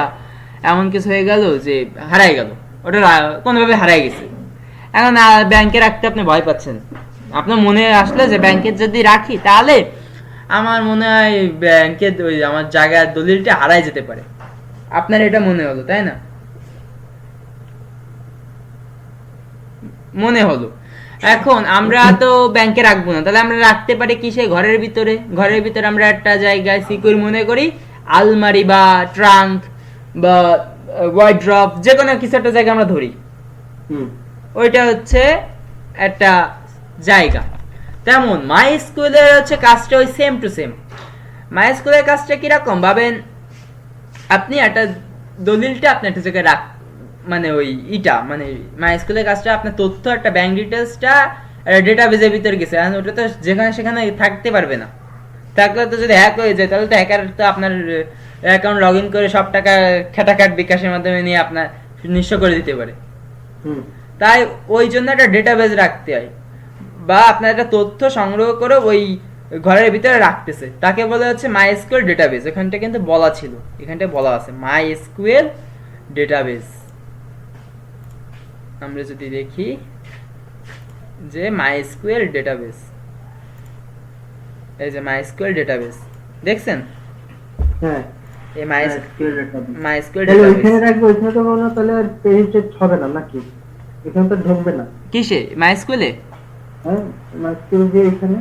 এমন কিছু হয়ে গেল যে হারাই গেল, ওটা কোনোভাবে হারাই গেছে, এখন ব্যাংকে রাখতে আপনি ভয় পাচ্ছেন, আপনার মনে আসলে যে ব্যাংকে যদি রাখি তাহলে আমার মনে হয় ব্যাংকে ওই আমার জায়গার দলিলটা হারাই যেতে পারে, আপনার এটা মনে হলো তাই না, মনে হলো। এখন আমরা তো ব্যাংকে রাখবো না, তাহলে আমরা রাখতে পারি কিসে, ঘরের ভিতরে। ঘরের ভিতরে আমরা একটা জায়গায় সিকিউর মনে করি, আলমারি বা ট্রাঙ্ক বা ওয়ার্ড্রপ, যে কোনো কিছু একটা জায়গা আমরা ধরি, ওইটা হচ্ছে একটা জায়গা। তেমন মাইএসকিউএল এর হচ্ছে কাজটা ওই সেম টু সেম। মাইএসকিউএল এর কাজটা কিরকম ভাবেন, আপনি একটা দলিলটা আপনি একটা জায়গায় রাখ, মানে ওই ইটা মানে মাইএসকিউএল এর কাজটা আপনার তথ্য, একটা ব্যাংক ডিটেলসটা ডেটাবেজের ভিতরে গেছে, আর ওটা তো যেখানে সেখানে থাকতে পারবে না, থাকলে তো যদি হ্যাক হয়ে যায় তাহলে তো হ্যাকার তো আপনার অ্যাকাউন্ট লগ ইন করে সব টাকা খেটাখাট বিকাশের মাধ্যমে নিয়ে আপনার নিঃস্ব করে দিতে পারে। তাই ওই জন্য একটা ডেটাবেজ রাখতে হয়, বা আপনার একটা তথ্য সংগ্রহ করে ওই ঘরের ভিতরে রাখতেছে, তাকে বলা হচ্ছে মাইএসকিউএল ডেটাবেজ। এখানটা কিন্তু বলা ছিল, এখানটা বলা আছে মাইএসকিউএল ডেটাবেজ। আমরা যদি দেখি যে মাইএসকিউএল ডেটাবেজ, এই যে মাইএসকিউএল ডেটাবেজ দেখছেন, হ্যাঁ এই মাইএসকিউএল ডেটাবেজ ডেটাবেজ এখানে রাখবো, এখানে তো কোনো তাহলে পেজেট হবে না নাকি, এখানে তো ঢুকবে না কিসে, মাইএসকিউএলে? হ্যাঁ মাইএসকিউএল যে এখানে,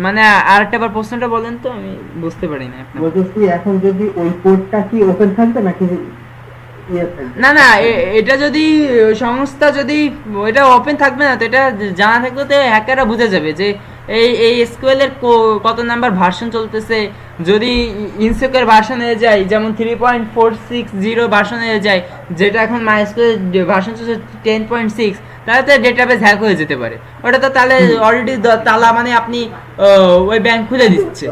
মানে আরেকটা বার প্রশ্নটা বলেন তো, আমি বুঝতে পারি না আপনার। বলতেছি এখন যদি ওই পোর্টটা কি ওপেন থাকবে নাকি না না, এটা যদি সংস্থা যদি এটা ওপেন থাকবে না, তো এটা জানা থাকলে তো হ্যাকাররা বুঝে যাবে যে এই এসকিউএল এর কত নাম্বার ভার্সন চলতেছে। যদি ইনসিকিউর ভার্সন হয়ে যায়, যেমন 3.460 ভার্সন হয়ে যায়, যেটা এখন মাইএসকিউএল ভার্সন চলছে 10.6, তাহলে তো ডেটাবেস হ্যাক হয়ে যেতে পারে। ওটা তো তাহলে অলরেডি তালা, মানে আপনি ওই ব্যাংক খুলে দিচ্ছে,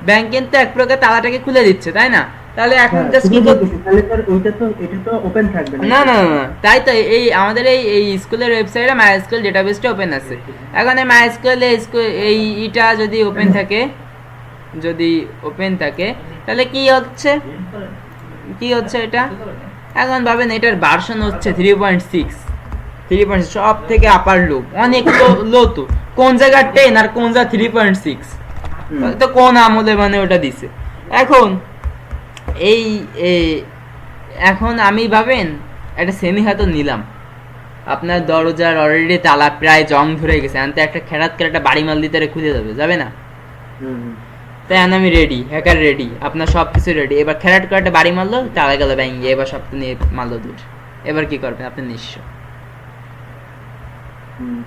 ব্যাংক কিন্তু এক প্রকার তালাটাকে খুলে দিচ্ছে, তাই না? তাহলে এখন জাস্ট কি তাহলে স্যার ওইটা তো এটা তো ওপেন থাকবে না না না, তাই তো এই আমাদের এই স্কুলের ওয়েবসাইটে মাইএসকিউএল ডেটাবেসটা ওপেন আছে। এখন এই মাইএসকিউএল এই ইটা যদি ওপেন থাকে, যদি ওপেন থাকে তাহলে কি হচ্ছে এটা? এখন ভাবেন এটার ভার্সন হচ্ছে 3.6 সব থেকে আপার লো, অনেক লো। তো কোন জায়গা 10 আর কোন জায়গা 3.6, তো কোন আমলে মানে ওটা দিছে। এখন এই এখন আমি ভাবেন একটা সেমি হাতও নিলাম, আপনার দরজার অলরেডি তালা প্রায় জং ধরে গেছে, আনতে একটা খেরাত করে একটা বাড়ি মাল দিতে খুলে যাবে না? তাই আমি রেডি, হ্যাকার রেডি, আপনার সব কিছু রেডি। এবার খেরাট করে একটা বাড়ি মারলো, তালা গেল ব্যাঙ্গে, এবার সব নিয়ে মারলো দূর। এবার কি করবেন আপনি? নিঃস্ব।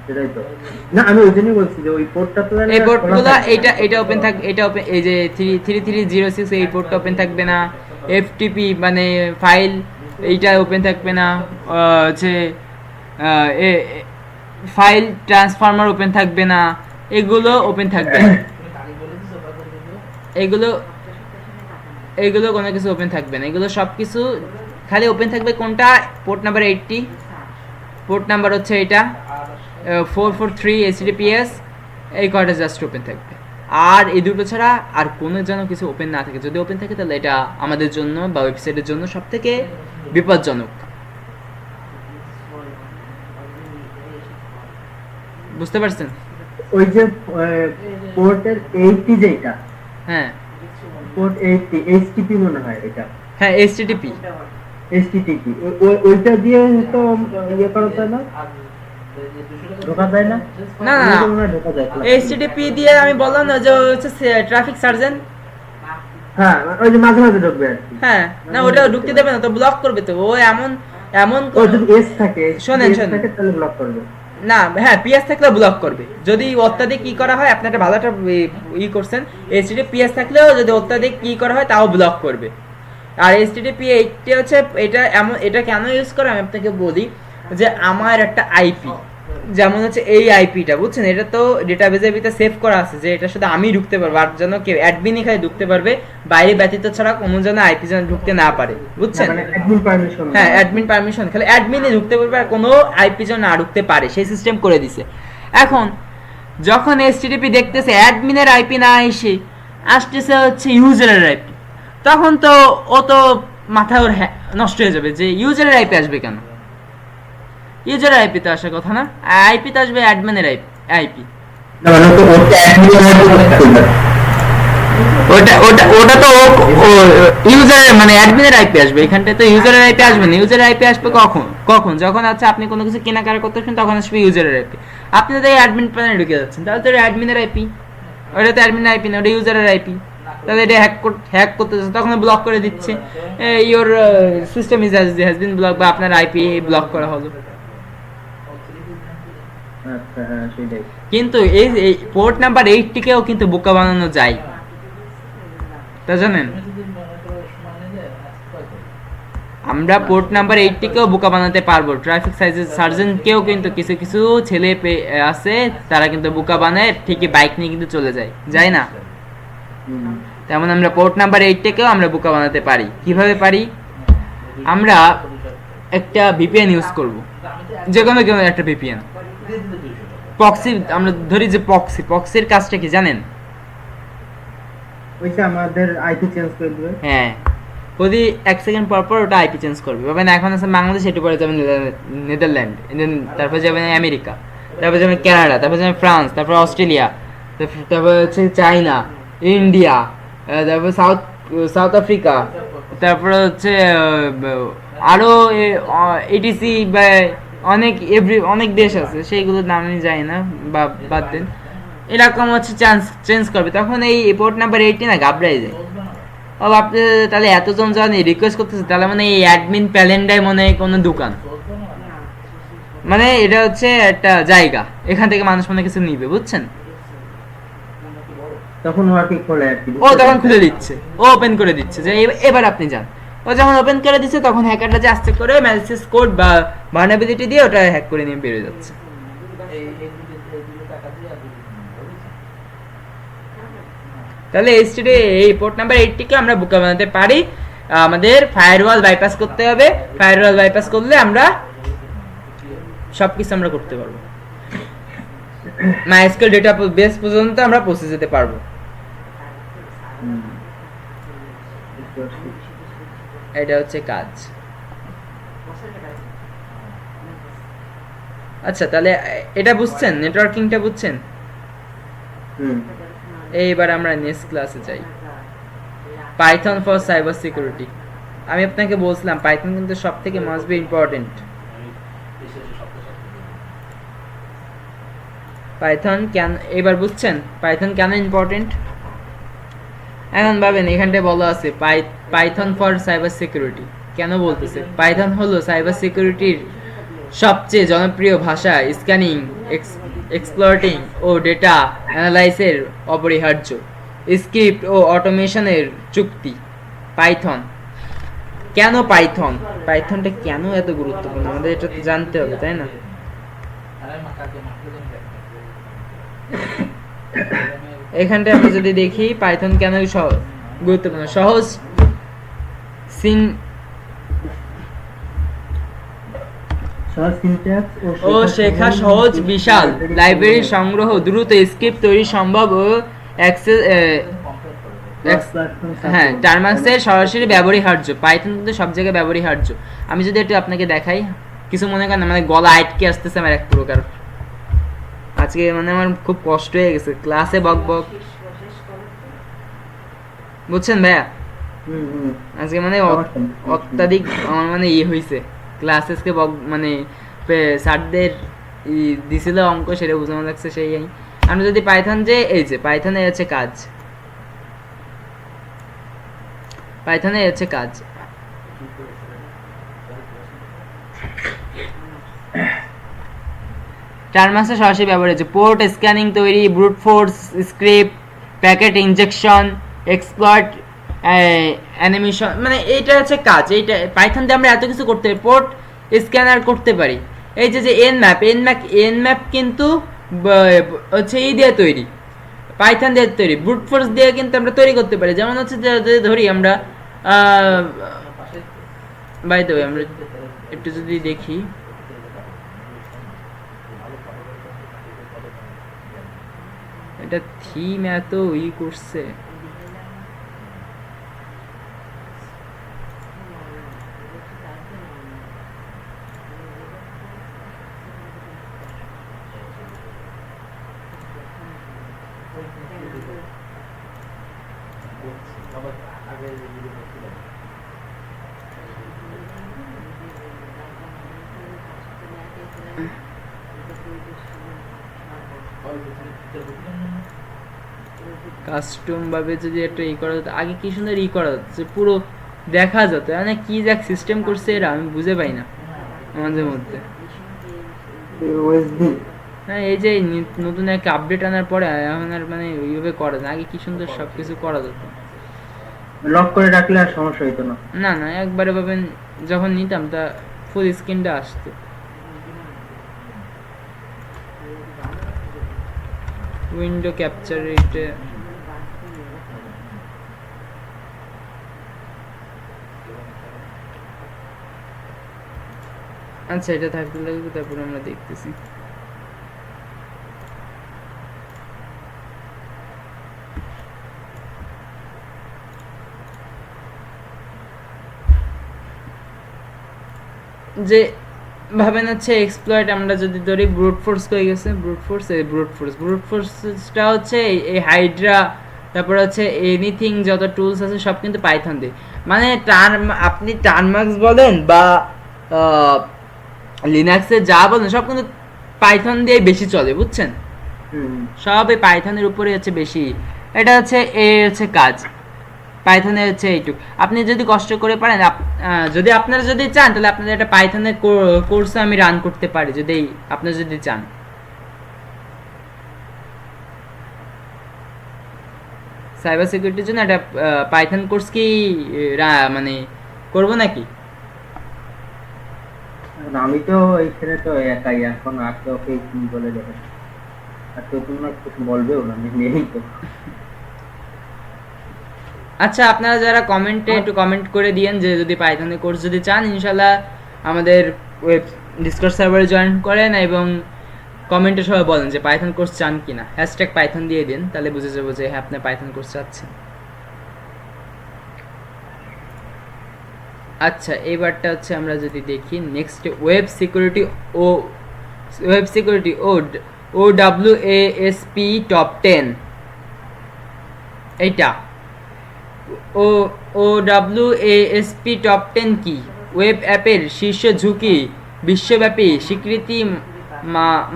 সেটাই তো। না আমি ওই জন্যই বলছি যে ওই পোর্টটা তো এই পোর্টগুলো এটা ওপেন থাকবে, এটা ওপেন, এই যে 3306 এই পোর্টটা ওপেন থাকবে না। এফটিপি মানে ফাইল এইটা ওপেন থাকবে না। হচ্ছে ফাইল ট্রান্সফরমার ওপেন থাকবে না, এগুলো ওপেন থাকবে না। এগুলো কোনো কিছু ওপেন থাকবে না, এগুলো সব কিছু খালি ওপেন থাকবে কোনটা? পোর্ট নাম্বার 80, পোর্ট নাম্বার হচ্ছে এটা 443 HTTPS, এই কয়টা জাস্ট ওপেন থাকবে। আর এই দুটো ছাড়া আর কোনো যেন কিছু ওপেন না থাকে। যদি ওপেন থাকে তাহলে এটা আমাদের জন্য বা ওয়েবসাইটের জন্য সব থেকে বিপজ্জনক। বুঝতে পারছেন? ওই যে পোর্টের 80 যেটা, হ্যাঁ পোর্ট 80 HTTP মনে হয় এটা। হ্যাঁ HTTP ওইটা দিয়ে তো ইয়ে করা যায় না, ঢোকা যায় না? না ঢোকা যায়। HTTP দিয়ে আমি বললাম না যে হচ্ছে ট্রাফিক সার্জেন্ট। হ্যাঁ ওই যে মাঝে মাঝে ঢুকবে আর কি। হ্যাঁ না ওটা ঢুকতে দেবে না তো, ব্লক করবে তো। ও এমন ও যদি এস থাকে, শোনেন তাহলে ব্লক করবে না। হ্যাঁ পিএস থাকলে ব্লক করবে। যদি অত্যাধিক কি করা হয়, আপনি একটা ভালো একটা করছেন, HTTP পিএস থাকলেও যদি অত্যাধিক কি করা হয় তাও ব্লক করবে। আর HTTP এইটা হচ্ছে এটা কেন ইউজ করে আমি আপনাকে বলি, যে আমার একটা আইপি, যেমন হচ্ছে এই আইপিটা, বুঝছেন? এটা তো ডেটাবেজের ভিতরে সেভ করা আছে যে এটা শুধু আমি ঢুকতে পারবো, আর যেন কেউ অ্যাডমিনই খালি ঢুকতে পারবে, বাইরে ব্যতীত ছাড়া কোনো যেন আইপি যেন ঢুকতে না পারে, বুঝছেন? হ্যাঁ অ্যাডমিন পারমিশন, খালি অ্যাডমিনই ঢুকতে পারবে, আর কোনো আইপি যেন না ঢুকতে পারে, সেই সিস্টেম করে দিছে। এখন যখন HTTP দেখতেছে অ্যাডমিনের আইপি না এসে আসতেছে হচ্ছে ইউজারের আইপি, তখন তো ও তো মাথা ওর নষ্ট হয়ে যাবে যে ইউজারের আইপি আসবে কেন? ইউজারের আইপি তো আসার কথা না, আইপি তো আসবে অ্যাডমিনের আইপি। ওটা তো ইউজারের মানে অ্যাডমিনের আইপি আসবে, এখানটায় তো ইউজারের আইপি আসবে না। ইউজারের আইপি আসবে কখন যখন আছে আপনি কোনো কিছু কেনাকাটা করতেছেন, তখন আসবে ইউজারের আইপি। আপনি তো অ্যাডমিন প্যানেলে ঢুকে যাচ্ছেন, তাহলে তো অ্যাডমিনের আইপি, ওটা তো অ্যাডমিনের আইপি না, ওটা ইউজারের আইপি। তাহলে এটা হ্যাক করতেছে, তখন ব্লক করে দিচ্ছে, your system has been block, বা আপনার আইপি ব্লক করা হলো। কিন্তু এই পোর্ট নাম্বার 80 কেও কিন্তু বোকা বানানো যায়, তা জানেন? আমরা পোর্ট নাম্বার 80 কেও বোকা বানাতে পারবো। ট্রাফিক সার্জেন্ট কেও কিন্তু কিছু কিছু ছেলে আছে, তারা কিন্তু বোকা বানায়, ঠিকই বাইক নিয়ে কিন্তু চলে যায় না? তেমন আমরা পোর্ট নাম্বার 80 কেও আমরা বোকা বানাতে পারি। কিভাবে পারি? আমরা একটা ভিপিএন ইউজ করব, যে কোনো একটা ভিপিএন। প্রক্সি, আমরা ধরি যে প্রক্সির কাজটা কি জানেন? ওইটা আমাদের আইপি চেঞ্জ করে দিবে। হ্যাঁ প্রতি 1 সেকেন্ড পর পর ওটা আইপি চেঞ্জ করবে। ভাবেন এখন আছে বাংলাদেশ, একটু পরে যাবেন নেদারল্যান্ড, তারপর যাবেন আমেরিকা, তারপর যাবেন কানাডা, তারপর যাবেন ফ্রান্স, তারপর অস্ট্রেলিয়া, তারপর হচ্ছে চায়না, ইন্ডিয়া, তারপর সাউথ আফ্রিকা, তারপর হচ্ছে আরো এটিসি বা অনেক দেশ আছে, সেইগুলোর নাম আমি জানি না, বা বাদ দেন। এরকম হচ্ছে চেঞ্জ করবে, তখন এই পোর্ট নাম্বার 80 না ঘাবড়াই যায়। ও আপনি তাহলে এতজন যখন রিকোয়েস্ট করতেছে, তাহলে মানে এই অ্যাডমিন প্যালেন্ডায় মনে হয় কোনো দোকান, মানে এটা হচ্ছে একটা জায়গা, এখান থেকে মানুষ মনে কিছু নিবে, বুঝছেন? তখন ও আর কি খোলে আর কি, ও তখন খুলে দিচ্ছে, ও ওপেন করে দিচ্ছে যে এবার আপনি যান। ও যখন ওপেন করে দিচ্ছে, তখন হ্যাকারটা যে আস্তে করে ম্যালিসিয়াস কোড বা ভালনারেবিলিটি দিয়ে ওটা হ্যাক করে নিয়ে বেরিয়ে যাচ্ছে। তাহলে এই পোর্ট নাম্বার 80 কে আমরা বোকা বানাতে পারি। আমাদের ফায়ারওয়াল বাইপাস করতে হবে, ফায়ারওয়াল বাইপাস করলে আমরা সবকিছু আমরা করতে পারবো, মাইস্কুয়েল ডেটা বেস পর্যন্ত আমরা পৌঁছে যেতে পারবো। এটা হচ্ছে কাজ। আচ্ছা, তাহলে এটা বুঝছেন, নেটওয়ার্কিংটা বুঝছেন? এইবার আমরা নেক্সট ক্লাসে যাই, পাইথন ফর সাইবার সিকিউরিটি। আমি আপনাকে বলছিলাম পাইথন কিন্তু সব থেকে মাস্ট বি ইম্পর্টেন্ট। পাইথন কেন, এবার বুঝছেন পাইথন কেন ইম্পর্টেন্ট? এখন ভাবেন এখানটায় বলা আছে পাইথন ফর সাইবার সিকিউরিটি, কেন বলতেছে? পাইথন হলো সাইবার সিকিউরিটির সবচেয়ে জনপ্রিয় ভাষা, স্ক্যানিং, এক্সপ্লয়টিং ও ডেটা অ্যানালাইসের অপরিহার্য স্ক্রিপ্ট ও অটোমেশনের চুক্তি। পাইথন কেন, পাইথনটা কেন এত গুরুত্বপূর্ণ আমাদের এটা তো জানতে হবে, তাই না? এখানটায় আমরা যদি দেখি পাইথন কেন গুরুত্বপূর্ণ, সহজ ও শেখা সহজ, বিশাল লাইব্রেরি সংগ্রহ, দ্রুত স্ক্রিপ্ট তৈরি সম্ভব ও হ্যাঁ টার্মাক্সের সরাসরি ব্যবহারিহার্য। পাইথন কিন্তু সব জায়গায় ব্যবহারিহার্য। আমি যদি একটু আপনাকে দেখাই, কিছু মনে করেন মানে গলা আটকে আসতেছে আমার এক প্রকার, আজকে মানে আমার খুব কষ্ট হয়ে গেছে ক্লাসে বক বক, বুঝছেন ভাইয়া? আজকে মানে অত্যাধিক আমার মানে হয়েছে ক্লাসেসকে বক, মানে স্যারদের দিছিল অঙ্ক, সেটা বুঝানো লাগছে সেই। আমরা যদি পাইথন যে এই যে পাইথনে আছে কাজ, পাইথনে আছে কাজ, টার্মাক্সে সরাসরি ব্যবহার হচ্ছে পোর্ট স্ক্যানিং তৈরি, brute force script, packet injection, exploit animation, মানে এইটা হচ্ছে কাজ। এইটা পাইথন দিয়ে আমরা এত কিছু করতে পারি, পোর্ট স্ক্যানার করতে পারি। এই যে এনম্যাপ কিন্তু হচ্ছে এই দিয়ে তৈরি, পাইথন দিয়ে তৈরি। ব্রুট ফোর্স দিয়ে কিন্তু আমরা তৈরি করতে পারি, যেমন হচ্ছে যদি ধরি আমরা বাই দ্য ওয়ে আমরা একটু যদি দেখি, এটা থিম এত করছে, কাস্টম ভাবে যদি একটা করা যেত, আগে কি সুন্দর করা যাচ্ছে, পুরো দেখা যেত, মানে কি যাক সিস্টেম করছে এরা আমি বুঝে পাই না আমাদের মধ্যে। হ্যাঁ, এই যে নতুন একটা আপডেট আনার পরে এখন আর মানে ওইভাবে করা যায়, আগে কি সুন্দর সবকিছু করা যেত, লক করে রাখলে আর সমস্যা হইতো না। না না, একবারে ভাবেন যখন নিতাম তা ফুল স্ক্রিনটা আসতো। উইন্ডো ক্যাপচার এটা আচ্ছা, এটা থাকতে লাগবে, তারপরে আমরা দেখতেছি। যে ভাবেন হচ্ছে এক্সপ্লয়েট আমরা যদি ধরি, ব্রুট ফোর্স হয়ে গেছে, ব্রুট ফোর্সটা হচ্ছে এই হাইড্রা, তারপর হচ্ছে এনিথিং যত টুলস আছে সব কিন্তু পাইথন দিয়ে, মানে আপনি টার্মাক্স বলেন বা লিনাক্সে যা বলেন সব কিন্তু পাইথন দিয়ে বেশি চলে, বুঝছেন? সব এই পাইথনের উপরে হচ্ছে বেশি। এটা হচ্ছে হচ্ছে কাজ পাইথনে হচ্ছে এইটুক। আপনি যদি কষ্ট করে পারেন, যদি আপনারা যদি চান তাহলে আপনাদের একটা পাইথনের কোর্স আমি রান করতে পারি, যদি আপনারা যদি চান। সাইবার সিকিউরিটির জন্য একটা পাইথন কোর্স কি মানে করব নাকি? আমি তো এইখানে তো একাই, এখন আর তো ওকে বলে দেবে, আর তো তোমরা কিছু বলবেও না, আমি নেই তো। আচ্ছা, আপনারা যারা কমেন্টে একটু কমেন্ট করে দিয়েন যে যদি পাইথনের কোর্স যদি চান, ইনশাআল্লাহ আমাদের ওয়েব ডিসকর্ড সার্ভারে জয়েন করেন এবং কমেন্টে সবাই বলেন যে পাইথন কোর্স চান কিনা, হ্যাশট্যাগ পাইথন দিয়ে দিন, তাহলে বুঝে যাবো যে হ্যাঁ আপনি পাইথন কোর্স চাচ্ছেন। আচ্ছা, এবারটা হচ্ছে আমরা যদি দেখি next web security O W A S P top 10, এইটা ও O W A S P top 10 কি? ওয়েব অ্যাপের শীর্ষ ঝুঁকি, বিশ্বব্যাপী স্বীকৃতি,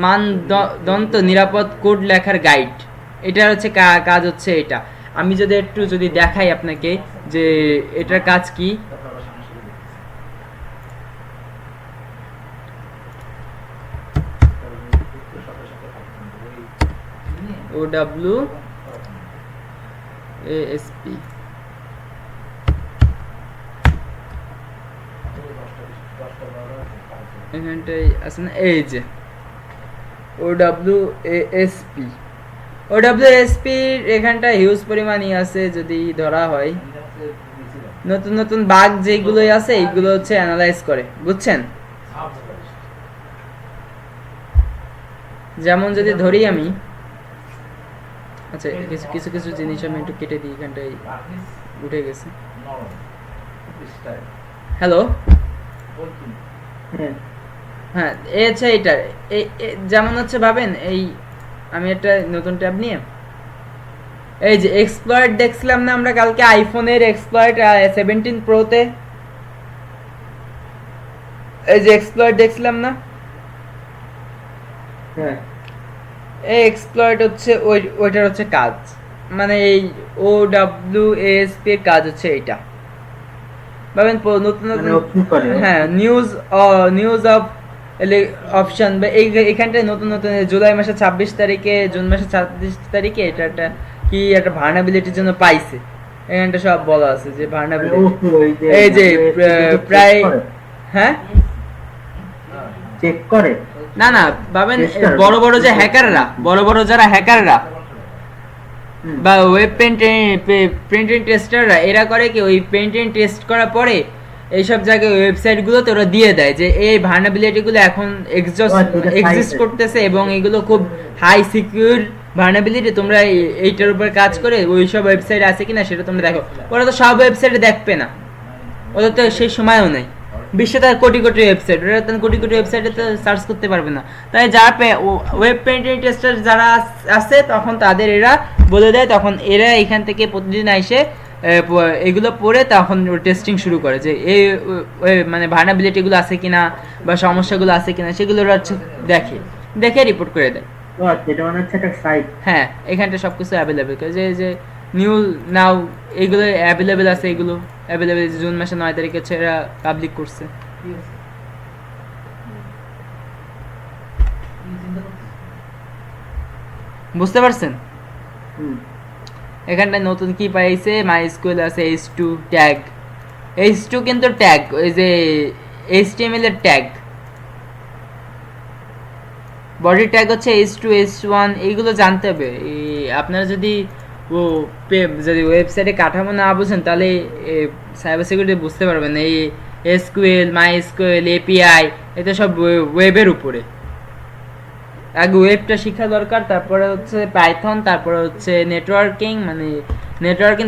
মানদণ্ড, নিরাপদ কোড লেখার গাইড। এটার হচ্ছে কাজ হচ্ছে এটা। আমি যদি একটু যদি দেখাই আপনাকে যে এটার কাজ কি। O W A S P, এখানটাই আছে না, এই যে O W A S P. O W S P এখানটা হিউজ পরিমাণই আছে। যদি ধরা হয় নতুন নতুন বাগ যেগুলোই আছে এইগুলো হচ্ছে অ্যানালাইজ করে, বুঝছেন? যেমন যদি ধরি আমি, আচ্ছা কিছু কিছু কিছু জিনিস আমি একটু কেটে দিই, এখানটাই উঠে গেছে। হ্যালো, হ্যাঁ এই হচ্ছে এইটা। যেমন হচ্ছে ভাবেন, এই আমি একটা নতুন ট্যাব নিয়ে এই যে এক্সপ্লয়েট দেখছিলাম না আমরা কালকে আইফোনের এক্সপ্লয়েট 17 প্রোতে, এই যে এক্সপ্লয়েট দেখছিলাম না, হ্যাঁ এই এক্সপ্লয়েট হচ্ছে ওইটার হচ্ছে কাজ, মানে এই ও ডাব্লিউ এস পি এর কাজ হচ্ছে এইটা। ভাবেন নতুন মানে নতুন, ও কি করে? হ্যাঁ নিউজ অফ অপশন, বা এইখানটায় নতুন নতুন জুলাই মাসের 26 তারিখে, জুন মাসের 26 তারিখে এটা একটা কি একটা ভার্নাবিলিটির জন্য পাইছে, এখানটা সব বলা আছে যে মানে ও ভার্নাবিলিটি। কি ওই যে এই যে প্রায়, চেক করে? হ্যাঁ চেক করে? না না ভাবেন, Tester? বড় বড় যে হ্যাকাররা, বড় বড় যারা হ্যাকাররা হুম। বা ওয়েব প্রিন্টিং টেস্টাররা, এরা করে কি ওই প্রিন্টিং টেস্ট করার পরে এইসব জায়গায় ওয়েবসাইটগুলোতে ওরা দিয়ে দেয় যে এই ভার্নাবিলিটিগুলো এখন এক্সিস্ট করতেছে এবং এগুলো খুব হাই সিকিউর ভার্নাবিলিটি, তোমরা এইটার উপর কাজ করে ওই সব ওয়েবসাইট আছে কিনা সেটা তোমরা দেখো। ওরা তো সব ওয়েবসাইটে দেখবে না, ওদের তো সেই সময়ও নেই। বিশ্বে তার কোটি কোটি ওয়েবসাইট, ওরা তো কোটি কোটি ওয়েবসাইটে তো সার্চ করতে পারবে না। তাই যারা ওয়েব পেন্টিং টেস্টার যারা আছে তখন তাদের এরা বলে দেয়, তখন এরা এখান থেকে প্রতিদিন এসে এগুলো পড়ে তখন টেস্টিং শুরু করে যে এই মানে ভার্নাবিলিটিগুলো আছে কিনা বা সমস্যাগুলো আছে কিনা সেগুলো ওরা দেখে, দেখে রিপোর্ট করে দেয়। ও আচ্ছা, এটা মানে হচ্ছে একটা সাইট। হ্যাঁ, এখানটা সব কিছু অ্যাভেলেবেল করে, যে যে নিউ নাও এগুলো অ্যাভেলেবেল আছে, এগুলো অ্যাভেলেবেল জুন মাসে 9 তারিখে হচ্ছে এরা পাবলিক করছে। বুঝতে পারছেন? হুম। এখানটায় নতুন কি পাইছে, মাইস্কুয়েল আছে, h2 ট্যাগ, h2 কিন্তু ট্যাগ, ওই যে HTML এর ট্যাগ, বডি ট্যাগ হচ্ছে h2 h1, এইগুলো জানতে হবে। আপনারা যদি যদি ওয়েবসাইটে কাঠামো না বুঝেন তাহলে সাইবার সিকিউরিটি বুঝতে পারবেন না। এই এসকিউএল, মাইস্কুয়েল, এপিআই, এটা সব ওয়েবের উপরে। আগে ওয়েবটা শেখা দরকার, তারপরে হচ্ছে পাইথন, তারপরে হচ্ছে নেটওয়ার্কিং,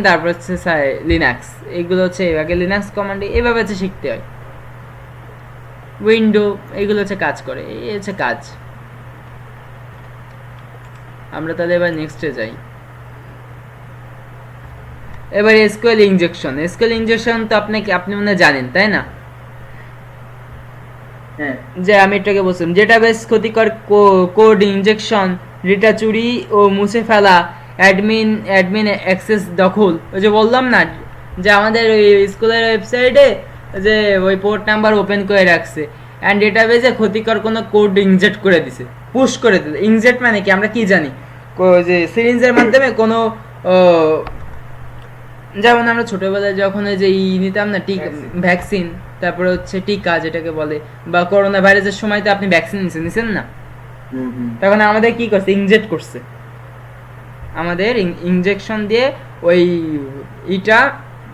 তারপরে হচ্ছে লিনাক্স। এইগুলো হচ্ছে আগে লিনাক্স কমান্ড এইভাবে হচ্ছে শিখতে হয়। উইন্ডো এইগুলো হচ্ছে কাজ করে, এই হচ্ছে কাজ। আমরা তাহলে এবার নেক্সটে যাই। এবার এসকিউএল ইনজেকশন তো আপনি মনে জানেন তাই না? যে আমি এটাকে বলছিলাম ডেটাবেস ক্ষতিকর কোড ইনজেকশন, ডেটা চুরি ও মুছে ফেলা, অ্যাডমিন অ্যাক্সেস দখল। ওই যে বললাম না যে আমাদের ওই স্কুলের ওয়েবসাইটে যে ওই পোর্ট নাম্বার ওপেন করে রাখছে অ্যান্ড ডেটাবেসে ক্ষতিকর কোনো কোড ইনজেক্ট করে দিছে, পুশ করে দিল। ইনজেক্ট মানে কি আমরা কি জানি, যে সিরিঞ্জের মাধ্যমে কোনো, যেমন আমরা ছোটবেলায় যখন ওই যে নিতাম না ভ্যাকসিন, তারপরে হচ্ছে টিকা যেটাকে বলে, বা করোনা ভাইরাসের সময় তো আপনি ভ্যাকসিন নিছেন না, তখন আমাদের কি করছে, ইনজেক্ট করছে, আমাদের ইনজেকশন দিয়ে ওই ইটা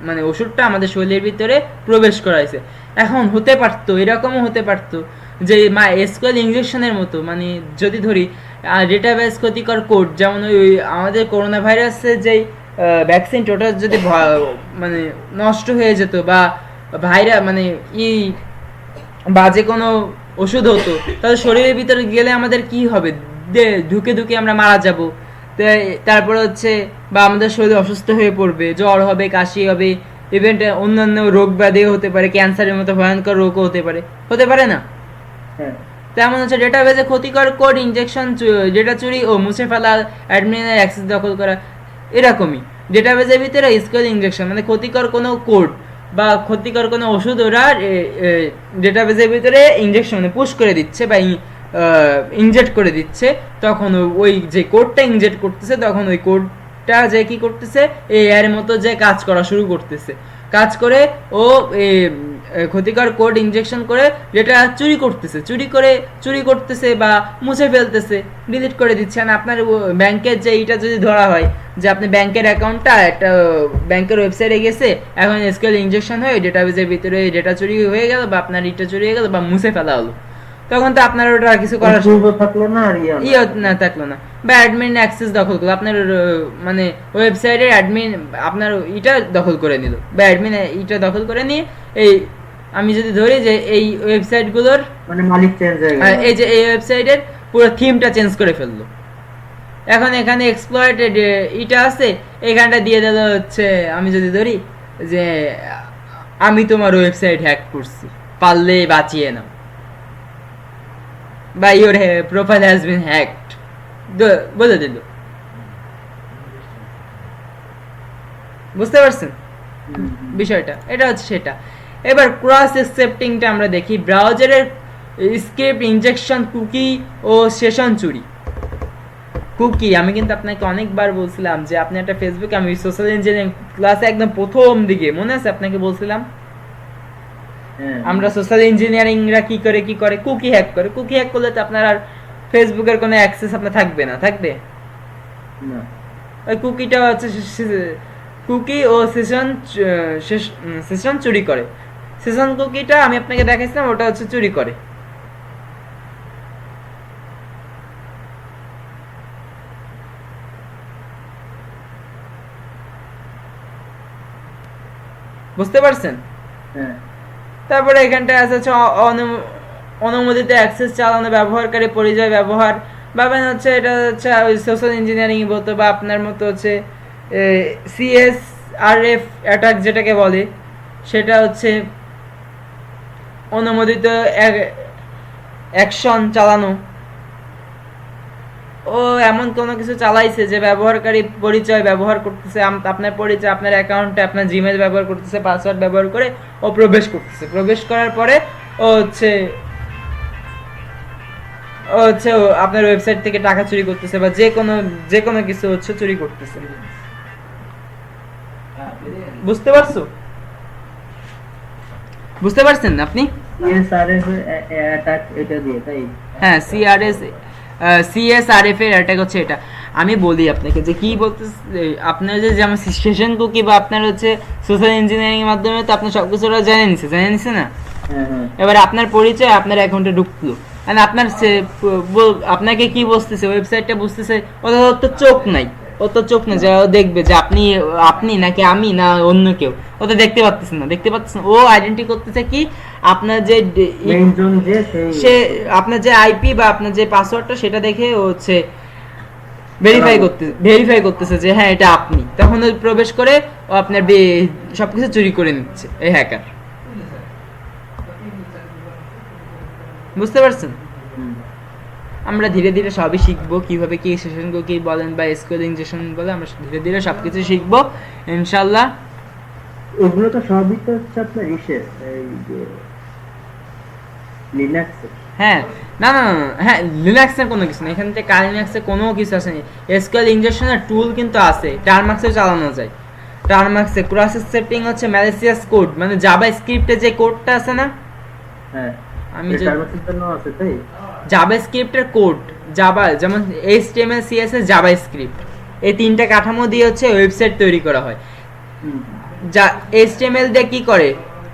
মানে ওষুধটা আমাদের শরীরের ভিতরে প্রবেশ করাইছে। এখন হতে পারতো, এরকমও হতে পারতো যে এসকিউএল ইনজেকশনের মতো, মানে যদি ধরি ডেটাবেস ক্ষতিকর কোড, যেমন ওই আমাদের করোনা ভাইরাসের যেই ভ্যাকসিন টোটাল যদি মানে নষ্ট হয়ে যেত বা মানে ই বাজে কোনো ওষুধ হতো, তাহলে শরীরের ভিতরে গেলে আমাদের কি হবে, ঢুকে ঢুকে আমরা মারা যাব। তারপরে হচ্ছে বা আমাদের শরীর অসুস্থ হয়ে পড়বে, জ্বর হবে, কাশি হবে, ইভেন অন্যান্য রোগ ব্যাধিও হতে পারে, ক্যান্সারের মতো ভয়ঙ্কর রোগও হতে পারে না। হ্যাঁ তেমন হচ্ছে ডেটাবেজে ক্ষতিকর কোড ইনজেকশন, ডেটা চুরি ও মুছে ফেলা, অ্যাডমিনের অ্যাক্সেস দখল করা, এরকমই। ডেটাবেজের ভিতরে স্কিল ইনজেকশন মানে ক্ষতিকর কোনো কোড বা ক্ষতিকর কোনো ওষুধ ওরা ডেটাবেজের ভিতরে ইনজেকশন মানে পুশ করে দিচ্ছে বা ইনজেক্ট করে দিচ্ছে, তখন ওই যে কোডটা ইনজেক্ট করতেছে তখন ওই কোডটা যে কি করতেছে এর মতো যে কাজ করা শুরু করতেছে, কাজ করে ও ক্ষতিকর কোড ইনজেকশন করে যেটা চুরি করতেছে বা মুছে ফেলতেছে, ডিলিট করে দিচ্ছে। আর আপনার ব্যাংকের যে এইটা যদি ধরা হয় যে আপনি ব্যাংকের অ্যাকাউন্টটা একটা ব্যাংকের ওয়েবসাইটে গেছে, এখন এসকিউএল ইনজেকশন হয়ে ডেটাবেজের ভিতরে ডেটা চুরি হয়ে গেল বা আপনার ইটা চুরি হয়ে গেল বা মুছে ফেলা হলো, তখন তো আপনার ওটা আর কিছু করার থাকলো না আর না থাকলো না, বা অ্যাডমিন অ্যাক্সেস দখল করলো, আপনার মানে ওয়েবসাইটের অ্যাডমিন আপনার ইটা দখল করে নিল বা অ্যাডমিন ইটা দখল করে নিয়ে এই আমি যদি ধরি যে এই ওয়েবসাইটগুলোর মানে মালিক চেঞ্জ হয়ে গেল, এই যে এই ওয়েবসাইটের পুরো থিমটা চেঞ্জ করে ফেললো, এখন এখানে এক্সপ্লয়েটেড ইটা আছে, এখানটা দিয়ে দিল হচ্ছে আমি যদি ধরি যে আমি তোমার ওয়েবসাইট হ্যাক করছি, পারলে বাঁচিয়ে নাও, বা your profile has been hacked বলে দিল। বুঝতে পারছেন বিষয়টা? এটা হচ্ছে সেটা। এবার ক্রস অ্যাকসেপ্টিংটা আমরা দেখি। ব্রাউজারের স্ক্রিপ্ট ইনজেকশন, কুকি ও সেশন চুরি। কুকি আমি কিন্তু আপনাকে অনেকবার বলছিলাম যে আপনি একটা ফেসবুকে, আমি সোশ্যাল ইঞ্জিনিয়ারিং ক্লাসে একদম প্রথম দিকে মনে আছে আপনাকে বলছিলাম আমরা সোশ্যাল ইঞ্জিনিয়ারিংরা কি করে কুকি হ্যাক করে। কুকি হ্যাক করলে তো আপনার আর ফেসবুকের কোনো অ্যাক্সেস আপনার থাকবে না, থাকবে না। ওই কুকিটা হচ্ছে কুকি ও সেশন চুরি করে। সেশন কুকিটা আমি আপনাকে দেখাইছিলাম, ওটা হচ্ছে চুরি করে। বুঝতে পারছেন? তারপরে এখানটা আছে অনুমোদিত অ্যাক্সেস চালানো, ব্যবহারকারী পরিচয় ব্যবহার, ভাবেন হচ্ছে এটা হচ্ছে ওই সোশ্যাল ইঞ্জিনিয়ারিং বলতো বা আপনার মতো হচ্ছে CSRF অ্যাটাক যেটাকে বলে, সেটা হচ্ছে অনুমোদিত অ্যাকশন চালানো। ও এমন কোনো কিছু চালাইছে যে ব্যবহারকারী পরিচয় ব্যবহার করতেছে, আপনার পরিচয়, আপনার অ্যাকাউন্টে আপনার জিমেল ব্যবহার করতেছে, পাসওয়ার্ড ব্যবহার করে ও প্রবেশ করতেছে। প্রবেশ করার পরে ও হচ্ছে আপনার ওয়েবসাইট থেকে টাকা চুরি করতেছে বা যে কোনো কিছু হচ্ছে চুরি করতেছে। বুঝতে পারছেন আপনি? হ্যাঁ, CSRF এর অ্যাটাক হচ্ছে এটা। আমি বলি আপনাকে যে কি বলতে, আপনার যে যেমন সেশন কুকি বা আপনার হচ্ছে সোশ্যাল ইঞ্জিনিয়ারিং এর মাধ্যমে তো আপনি সবকিছু জেনে নিছে না। এবার আপনার পরিচয় আপনার অ্যাকাউন্টে ঢুকলো, মানে আপনার আপনাকে কি বলতেছে ওয়েবসাইটটা বুঝতেছে, ওর তো চোখ নাই, যে দেখবে যে আপনি নাকি আমি না অন্য কেউ, ও তো দেখতে পাচ্ছেন। ও আইডেন্টি করতেছে কি আপনার যে আপনার যে আইপি বা আপনার যে পাসওয়ার্ডটা সেটা দেখে ও হচ্ছে ভেরিফাই করতেছে যে হ্যাঁ এটা আপনি, তখন ও প্রবেশ করে ও আপনার সবকিছু চুরি করে নিচ্ছে এই হ্যাকার। বুঝতে পারছেন? আমরা ধীরে ধীরে সবই শিখবো, কিভাবে কি সেশন কুকি বলেন বা এসকিউএল ইনজেকশন বলে, আমরা ধীরে ধীরে সবকিছু শিখবো ইনশাআল্লাহ। ওগুলো তো সবই তো হচ্ছে আপনার এই যে লিনাক্স। হ্যাঁ, না, হ্যাঁ লিনাক্সের কোনো কিছু না, এখান থেকে লিনাক্সের কোনো কিছু আসেনি। এসকিউএল ইনজেকশনের টুল কিন্তু আছে, টারমাক্সে চালানো যায়। টারমাক্সে ক্রস অ্যাকসেপ্টিং হচ্ছে ম্যালিসিয়াস কোড, মানে জাভা স্ক্রিপ্টে যে কোডটা আছে না, হ্যাঁ আমি টারমাক্সের জন্য আছে তাই জাভা স্ক্রিপ্টের কোড, জাভা যেমন HTML CSS জাভা স্ক্রিপ্ট, এই তিনটা কাঠামো দিয়ে হচ্ছে ওয়েবসাইট তৈরি করা হয়। যা HTML দিয়ে কি করে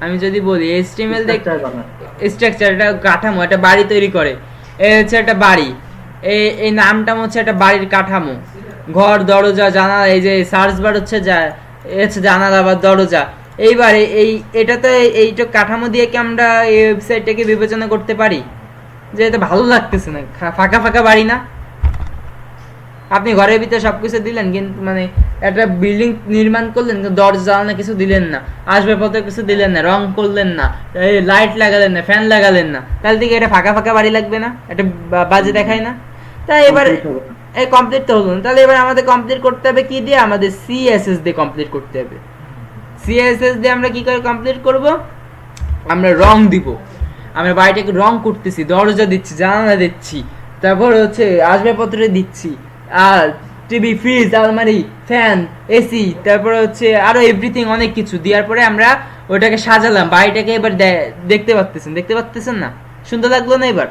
আমি যদি বলি, HTML দিয়ে স্ট্রাকচার, এটা কাঠামো, একটা বাড়ি তৈরি করে। এই হচ্ছে একটা বাড়ি, এই নামটা হচ্ছে একটা বাড়ির কাঠামো, ঘর, দরজা, জানালা, এই যে সার্চ বার হচ্ছে জানালা বা দরজা, এইবার এই এটাতে এইটা কাঠামো দিয়ে কি আমরা এই ওয়েবসাইটটাকে বিবেচনা করতে পারি যে এটা ভালো লাগতেছে না, ফাঁকা ফাঁকা বাড়ি না? আপনি ঘরের ভিতরে সবকিছু দিলেন কিন্তু মানে একটা বিল্ডিং নির্মাণ করলেন কিন্তু দরজা জানালা কিছু দিলেন না, আসবাবপত্র কিছু দিলেন না, রং করলেন না, লাইট লাগালেন না, ফ্যান লাগালেন না, তাহলে থেকে এটা ফাঁকা ফাঁকা বাড়ি লাগবে না? এটা বাজে দেখায় না? তাই এবার এই কমপ্লিট তো হলো না, তাহলে এবার আমাদের কমপ্লিট করতে হবে কি দিয়ে? আমাদের সিএসএস দিয়ে কমপ্লিট করতে হবে। সিএসএস দিয়ে আমরা কি করে কমপ্লিট করব? আমরা রং দিব, আমরা বাড়িটাকে রং করতেছি, দরজা দিচ্ছি, জানালা দিচ্ছি, তারপর হচ্ছে আসবাবপত্র দিচ্ছি, আর টিভি, ফ্রিজ, আলমারি, ফ্যান, এসি, তারপর হচ্ছে আরো এভরিথিং অনেক কিছু দেওয়ার পরে আমরা ওটাকে সাজালাম, বাড়িটাকে এবার দেখতে পাচ্তেছেন না? সুন্দর লাগলো না এবার?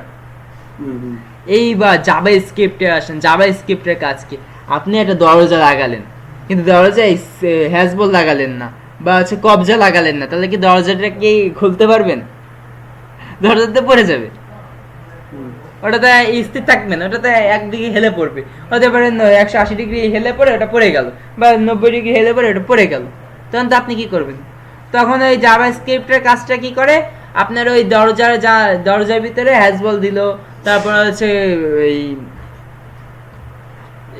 এইবার জাভা স্ক্রিপ্টে আসেন। জাভা স্ক্রিপ্টের কাজ কি? আপনি একটা দরজা লাগালেন কিন্তু দরজায় হ্যাজবল লাগালেন না বা হচ্ছে কবজা লাগালেন না, তাহলে কি দরজাটা কি খুলতে পারবেন? দরজাতে পড়ে যাবে, ওটাতে স্থির থাকবে না, ওটাতে একদিকে হেলে পড়বে, হতে পারে 180 ডিগ্রি হেলে পড়ে ওটা পড়ে গেল, বা 90 ডিগ্রি হেলে পড়ে ওটা পড়ে গেল, তখন তো আপনি কি করবেন? তখন ওই জাভা স্ক্রিপ্টের কাজটা কি করে? আপনার ওই দরজার ভিতরে হ্যাজবল দিল, তারপর হচ্ছে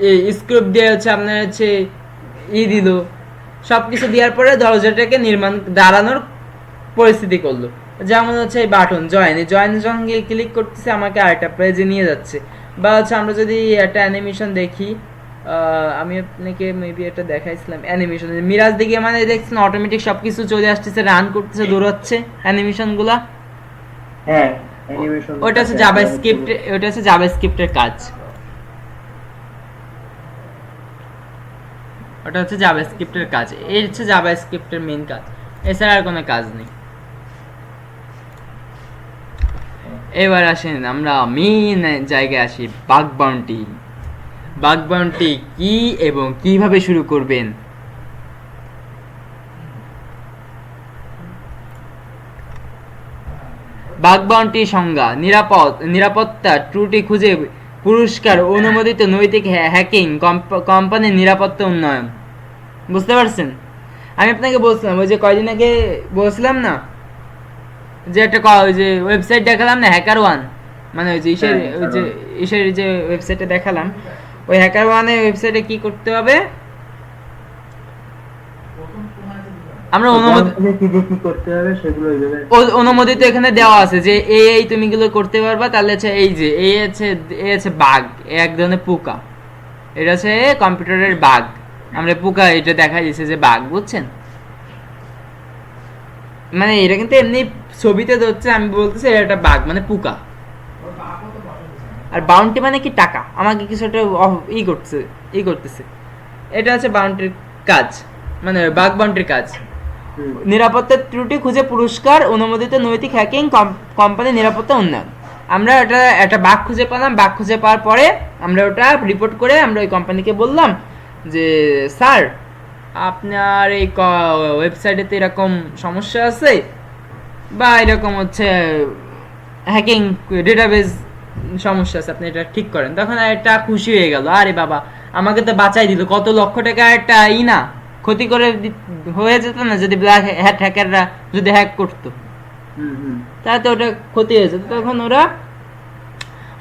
এই স্ক্রিপ্ট দিয়ে হচ্ছে আপনার হচ্ছে দিল, সবকিছু দেওয়ার পরে দরজাটাকে দাঁড়ানোর পরিস্থিতি করলো। যেমন হচ্ছে এই বাটন জয়েনের সঙ্গে ক্লিক করতেছে, আমাকে আরেকটা পেজে নিয়ে যাচ্ছে। বা হচ্ছে আমরা যদি একটা অ্যানিমেশন দেখি, আমি আপনাকে মেবি এটা দেখাইছিলাম অ্যানিমেশন, মিরাজ দিকে মানে দেখছেন অটোমেটিক সবকিছু চলে আসতেছে, রান করতেছে, দৌড়াচ্ছে অ্যানিমেশনগুলা। হ্যাঁ, অ্যানিমেশন ওটা হচ্ছে জাভাস্ক্রিপ্ট, ওটা হচ্ছে জাভাস্ক্রিপ্টের কাজ, ওটা হচ্ছে জাভাস্ক্রিপ্টের কাজ। এই হচ্ছে জাভাস্ক্রিপ্টের মেইন কাজ, এছাড়া আর কোনো কাজ নেই। এবার আসেন আমরা মেইন জায়গায় আসি, বাগ বাউন্টি। বাগ বাউন্টি কি এবং কিভাবে শুরু করবেন? বাগ বাউন্টি সংজ্ঞা: নিরাপত্তা ত্রুটি খুঁজে পুরস্কার, অনুমোদিত নৈতিক হ্যাকিং, কোম্পানির নিরাপত্তা উন্নয়ন। বুঝতে পারছেন? আমি আপনাকে বলছিলাম, ওই যে কয়দিন আগে বলছিলাম না যে একটা ওই যে ওয়েবসাইট দেখালাম না, হ্যাকার ওয়ান, মানে ওই যে ইসের যে ওয়েবসাইটে দেখালাম, ওই হ্যাকার ওয়ানের ওয়েবসাইটে কি করতে হবে? আমরা অনুমোদিত এখানে দেওয়া আছে যে এই তুমি গুলো করতে পারবা, তাহলে হচ্ছে এই যে এই আছে বাগ, এক ধরনের পোকা, এটা হচ্ছে কম্পিউটারের বাগ। আমরা পোকা এটা দেখা দিচ্ছে যে বাগ, বুঝছেন? মানে এটা কিন্তু এমনি ছবিতে ধরছে, আমি বলতেছি এটা একটা বাগ মানে পোকা। আর বাউন্টি মানে কি? টাকা, আমাকে কিছু একটা করতেছে, এটা হচ্ছে বাউন্টির কাজ, মানে বাগ বাউন্টির কাজ। নিরাপত্তার ত্রুটি খুঁজে পুরস্কার, অনুমোদিত নৈতিক হ্যাকিং, কোম্পানির নিরাপত্তা উন্নয়ন। আমরা একটা বাগ খুঁজে পেলাম, বাগ খুঁজে পাওয়ার পরে আমরা ওটা রিপোর্ট করে আমরা ওই কোম্পানিকে বললাম যে স্যার, আপনার এই ওয়েবসাইটেতে এরকম সমস্যা আছে, বা এরকম হচ্ছে হ্যাকিং ডেটাবেস সমস্যা আছে, আপনি এটা ঠিক করেন। তখন এটা খুশি হয়ে গেল, আরে বাবা আমাকে তো বাঁচাই দিল, কত লক্ষ টাকা একটা না ক্ষতি করে হয়ে যেত না যদি ব্ল্যাক হ্যাট হ্যাকাররা যদি হ্যাক করতো, তাহলে তো ওটা ক্ষতি হয়ে যেত। তখন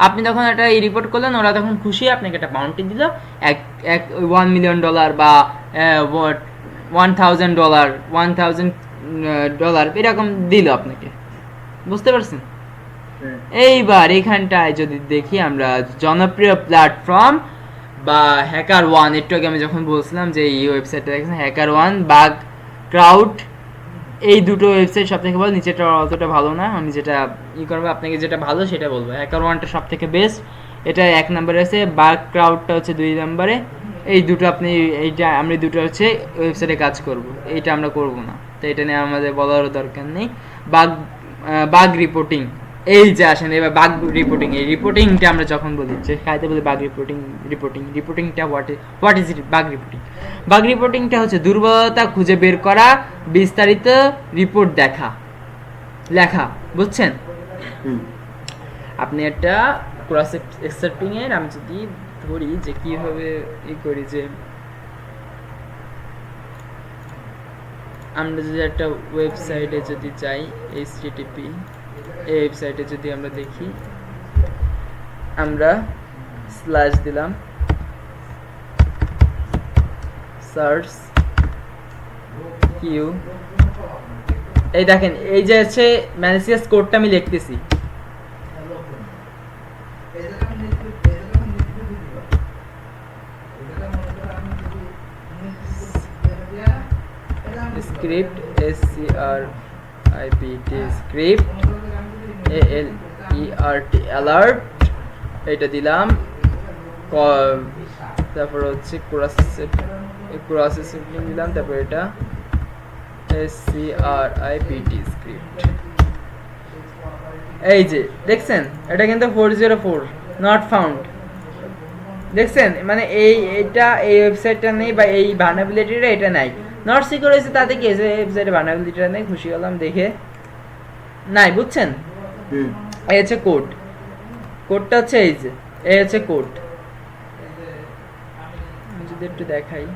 আপনি তখন একটা রিপোর্ট করলেন, ওরা তখন খুশি, আপনাকে একটা বাউন্টি দিল, $1 মিলিয়ন বা $1,000 $1,000 এরকম দিল আপনাকে। বুঝতে পারছেন? এইবার এখানটায় যদি দেখি আমরা জনপ্রিয় প্ল্যাটফর্ম বা হ্যাকার ওয়ান, একটু আগে আমি যখন বলছিলাম যে এই ওয়েবসাইটটা দেখেছেন হ্যাকার ওয়ান, বাগ ক্রাউড, এই দুটো ওয়েবসাইট সব থেকে ভালো। নিচেটা অতটা ভালো না, আমি যেটা করবো আপনাকে যেটা ভালো সেটা বলবো। হ্যাকার ওয়ানটা সব থেকে বেস্ট, এটা 1 নম্বরে আছে, বাগ ক্রাউডটা হচ্ছে 2 নম্বরে। এই দুটো আপনি আমরা দুটো হচ্ছে ওয়েবসাইটে কাজ করব, এইটা আমরা করব না, তো এটা নিয়ে আমাদের বলারও দরকার নেই। বাগ রিপোর্টিং, এই যে আসেন এবার বাগ রিপোর্টিং। এই রিপোর্টিংটা আমরা যখন বলি যে খাইতে বলি বাগ রিপোর্টিংটা হোয়াট ইজ ইট? বাগ রিপোর্টিংটা হচ্ছে দুর্বলতা খুঁজে বের করা, বিস্তারিত রিপোর্ট লেখা। বুঝছেন? আপনি একটা ক্রস এক্সেপ্টিং এর, আমি যদি ধরি যে কিভাবে করি, যে আমরা যদি একটা ওয়েবসাইটে যদি যাই http এই ওয়েবসাইটে যদি আমরা দেখি, আমরা স্ল্যাশ দিলাম, সার্চ কিউ, এই দেখেন এই যে আছে ম্যালিসিয়াস কোডটা আমি লিখতেছি, script SCRIPT script ALERT alert, এটা দিলাম, তারপর হচ্ছে প্রসেস দিলাম, তারপর এটা SCRIPT স্ক্রিপ্ট। এই যে দেখছেন এটা কিন্তু 404 নট ফাউন্ড, দেখছেন মানে এইটা এই ওয়েবসাইটটা নেই বা এই ভালনারেবিলিটিটা এটা নাই, নট সিকিউর হয়েছে, তাতে কি হয়েছে ওয়েবসাইটে ভালনারেবিলিটিটা নেই, খুশি হলাম দেখে, নাই বুঝছেন। এই হচ্ছে কোড, কোডটা হচ্ছে এই যে এই হচ্ছে কোড, আমি যদি একটু দেখাই,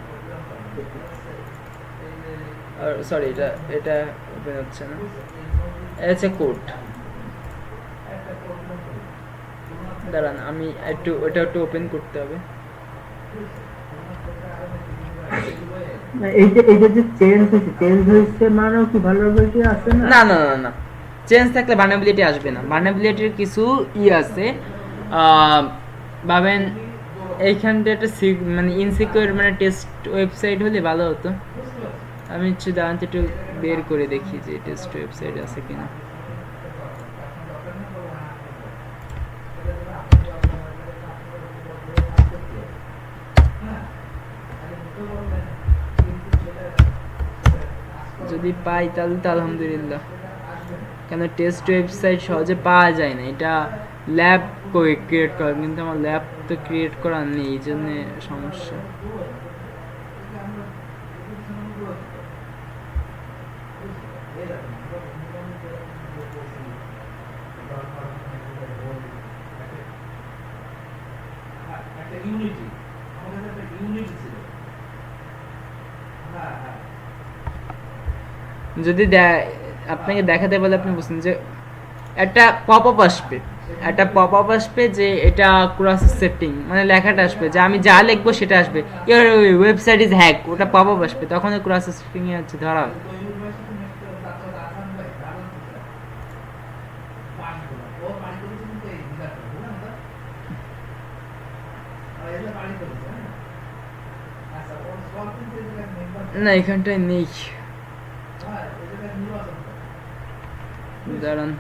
সরি এটা এটা ওপেন হচ্ছে না, এই হচ্ছে কোড, দাঁড়ান আমি একটু ওটা একটু ওপেন করতে হবে। এইটা যে চেঞ্জ হয়েছে মানেও কি ভালনারেবিলিটি আছে না? না না না না, চেঞ্জ থাকলে ভালনারেবিলিটি আসবে না, ভালনারেবিলিটির কিছু আছে, ভাবেন এইখানটা একটা মানে ইনসিকিউর মানে টেস্ট ওয়েবসাইট হলে ভালো হতো, আমি একটু দাঁড়ান একটু বের করে দেখি যে টেস্ট ওয়েবসাইট আছে কিনা। যদি পাই তাহলে তো আলহামদুলিল্লাহ, কেন টেস্ট ওয়েবসাইট সহজে পাওয়া যায় না, এটা ল্যাব ক্রিয়েট করা, কিন্তু আমার ল্যাব তো ক্রিয়েট করা নেই, এই জন্য সমস্যা। যদি আপনাকে দেখাতে বলে আপনি বুঝছেন যে একটা পপ আপ আসবে, একটা পপ আপ আসবে যে এটা ক্রস সেটিং মানে লেখাটা আসবে যে আমি যা লিখবো সেটা আসবে, ইওর ওয়েবসাইট ইজ হ্যাক, ওটা পপ আপ আসবে, তখন ওই ক্রস সেটিং এ হচ্ছে ধরা হবে। না এখানটায় নেই, দাঁড়ান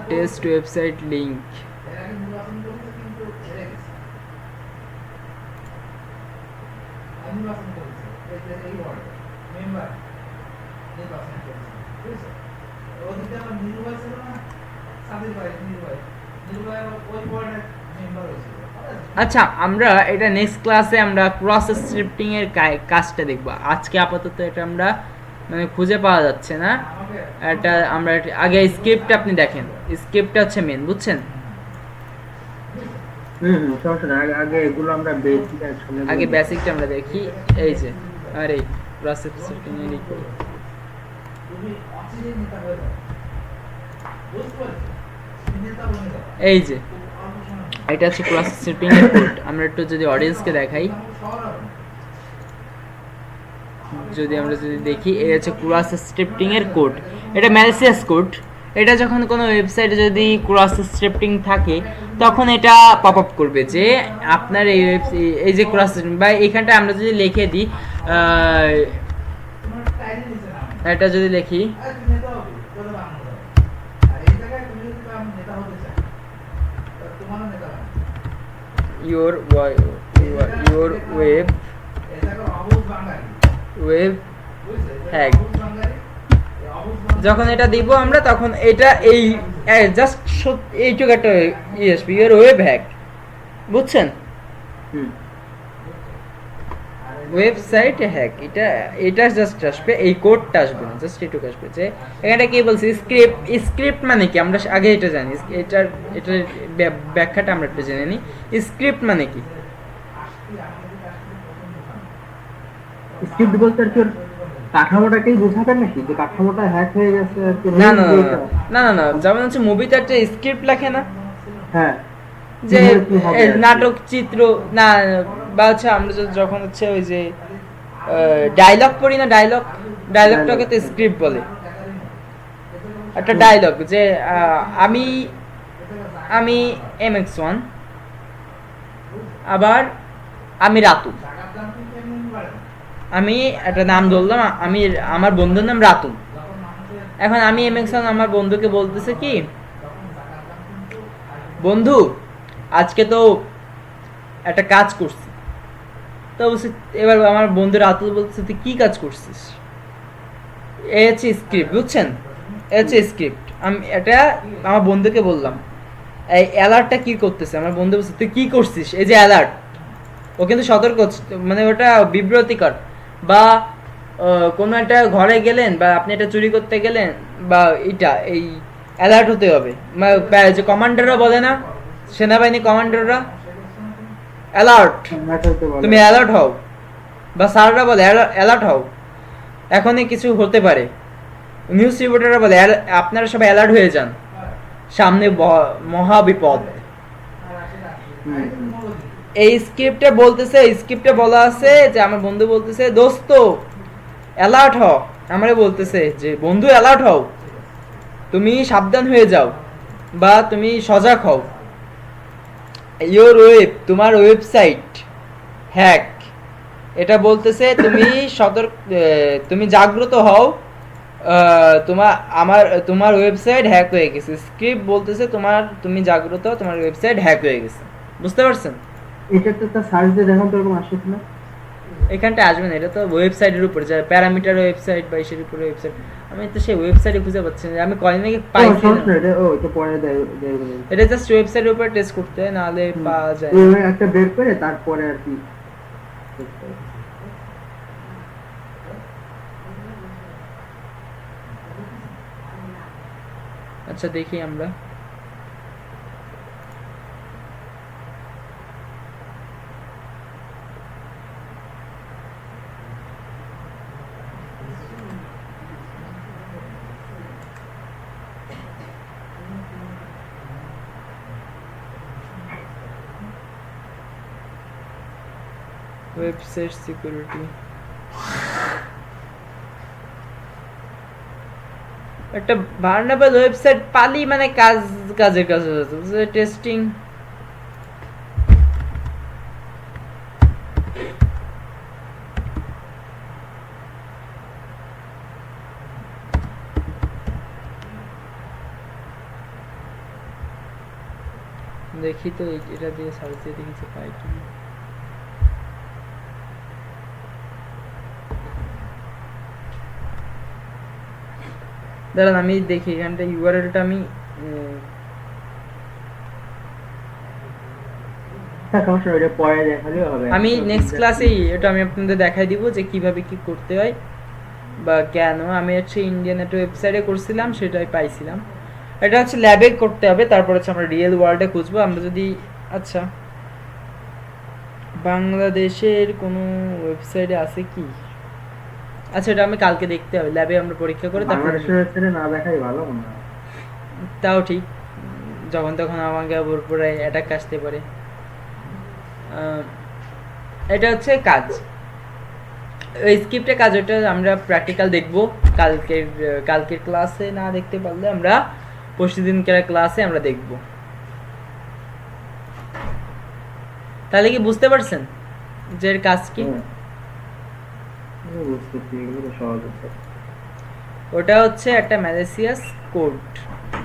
টেস্ট ওয়েবসাইট লিংক, আচ্ছা আমরা এটা নেক্সট ক্লাসে আমরা ক্রস স্ক্রিপ্টিং এর কাজটা দেখব, আজকে আপাতত এটা আমরা মানে খুঁজে পাওয়া যাচ্ছে না, এটা আমরা আগে স্ক্রিপ্ট আপনি দেখেন, স্ক্রিপ্টটা হচ্ছে মেন, বুঝছেন। সমস্যা না, আগে এগুলো আমরা বেসিক আগে বেসিকটা আমরা দেখি, এই যে আরে ক্রস স্ক্রিপ্টিং এর করি, এই যে এটা হচ্ছে ক্রস স্ক্রিপ্টিং এর কোড, আমরা একটু যদি অডিয়েন্সকে দেখাই, যদি আমরা যদি দেখি এই হচ্ছে ক্রস স্ক্রিপ্টিং এর কোড, এটা ম্যালিসিয়াস কোড, এটা যখন কোনো ওয়েবসাইটে যদি ক্রস স্ক্রিপ্টিং থাকে তখন এটা পপ আপ করবে যে আপনার এই যে ক্রস বা এখানটা আমরা যদি লিখে দিই, এটা যদি লিখি your web hack, যখন এটা দিব আমরা তখন এটা এই জাস্ট এইটুকু একটা আসবে, your web hack, বুঝছেন, ওয়েবসাইট হ্যাক, এটা জাস্ট আসবে, এই কোডটা আসবে না, জাস্ট এটুকু আসবে যে এখানে কি বলছি স্ক্রিপ্ট মানে কি, আমরা আগে এটা জানি, এটার ব্যাখ্যাটা আমরা একটু জেনে নিই, স্ক্রিপ্ট মানে কি। স্ক্রিপ্ট বলতে আর কি কাঠামোটাকেই বোঝাবেন নাকি যে কাঠামোটা হ্যাক হয়ে গেছে আর কি? না main না যেটা, না না না, যেমন হচ্ছে মুভিতে একটা স্ক্রিপ্ট লেখে না, হ্যাঁ যে কিভাবে কি হবে আর কি। নাটক চিত্র না, বা হচ্ছে আমরা যখন হচ্ছে ওই যে ডায়লগ পড়ি না, ডায়লগটাকে তো Dialogue, স্ক্রিপ্ট বলে। একটা ডায়লগ যে আমি আমি MX1, আবার আমি রাতুল, আমি একটা নাম ধরলাম, আমি আমার বন্ধুর নাম রাতুল। এখন আমি MX1 আমার বন্ধুকে বলতেছে কি, বন্ধু আজকে তো একটা কাজ করছি। তো বলছে, এবার আমার বন্ধু রাতুল বলতেছে তুই কি কাজ করছিস? এ হচ্ছে স্ক্রিপ্ট, বুঝছেন? এ হচ্ছে স্ক্রিপ্ট। আমি এটা আমার বন্ধুকে বললাম, এই অ্যালার্টটা কি করতেছে? আমার বন্ধু বলছে তুই কি করছিস? এই যে অ্যালার্ট, ও কিন্তু সতর্ক, মানে ওটা বিব্রতিকর। বা কোনো একটা ঘরে গেলেন বা আপনি এটা চুরি করতে গেলেন, বা এটা এই অ্যালার্ট হতে হবে। যে কমান্ডাররা বলে না, সেনাবাহিনী কমান্ডাররা, অ্যালার্ট, নাটকটা বলে। তুমি অ্যালার্ট হও। বা স্যাররা বলে অ্যালার্ট হও, এখনই কিছু হতে পারে। নিউজ রিপোর্টাররা বলে আপনারা সবাই অ্যালার্ট হয়ে যান, সামনে মহা বিপদ। হুম, হুম। এই স্ক্রিপ্টে বলতেছে, স্ক্রিপ্টে বলা আছে যে আমার বন্ধু বলতেছে দোস্ত অ্যালার্ট হও, আমারে বলতেছে যে বন্ধু অ্যালার্ট হও, তুমি সাবধান হয়ে যাও, বা তুমি সজাগ হও, ইয়োর ওয়েব, তোমার ওয়েবসাইট হ্যাক। এটা বলতেছে তুমি তুমি জাগ্রত হও, তোমার ওয়েবসাইট হ্যাক হয়ে গেছে। স্ক্রিপ্ট বলতেছে তুমি জাগ্রত, তোমার ওয়েবসাইট হ্যাক হয়ে গেছে। বুঝতে পারছেন? এটা তো একটা সার্চ দিয়ে দেখুন তো এরকম আসে কিনা। এখানটা আসবে না, এটা তো ওয়েবসাইটের উপরে যায়, প্যারামিটার ওয়েবসাইট বা ইসের উপরে ওয়েবসাইট। আমি তো সেই ওয়েবসাইটে খুঁজে পাচ্ছি না, আমি কদিন আগে পাইছি না। সমস্যা এটা, ও এটা পরে দেয় দেয় বলে। এটা জাস্ট ওয়েবসাইটের উপরে টেস্ট করতে হয়, নাহলে পাওয়া যায় না। এইভাবে একটা বের করে তারপরে আর কি করতে হবে। আচ্ছা দেখি আমরা। ওয়েবসাইট সিকিউরিটি, একটা ভার্নেবল ওয়েবসাইট পালি মানে কাজের কাজ হচ্ছে টেস্টিং। দেখি তো এটা দিয়ে সার্চ দিয়ে দেখি যে পাই কি। দাঁড়ান আমি দেখি এখানটা ইউআরএলটা আমি সমস্যা ওইটা পরে দেখালেও হবে। আমি নেক্সট ক্লাসেই এটা আমি আপনাদের দেখাই দিব যে কিভাবে কি করতে হয় বা কেন। আমি হচ্ছে ইন্ডিয়ান একটা ওয়েবসাইটে করছিলাম, সেটাই পাইছিলাম। এটা হচ্ছে ল্যাবে করতে হবে, তারপর হচ্ছে আমরা রিয়েল ওয়ার্ল্ডে খুঁজবো। আমরা যদি আচ্ছা বাংলাদেশের কোনো ওয়েবসাইটে আছে কি? আচ্ছা এটা আমি কালকে দেখতে হবে, ল্যাবে আমরা পরীক্ষা করে তারপর। বাংলাদেশের ওয়েবসাইটে না দেখাই ভালো মনে হয়। তাও ঠিক, যখন তখন আমাকে ওর উপরে অ্যাটাক আসতে পারে। এটা হচ্ছে কাজ, ওই স্ক্রিপ্টের কাজ, ওটা আমরা প্র্যাকটিক্যাল দেখবো কালকের ক্লাসে। না দেখতে পারলে আমরা পরশুদিনকার ক্লাসে আমরা দেখব। তাহলে কি বুঝতে পারছেন যে এর কাজ কি? বুঝতেছি, এগুলো তো সহজ আছে। ওটা হচ্ছে একটা ম্যালিসিয়াস কোড,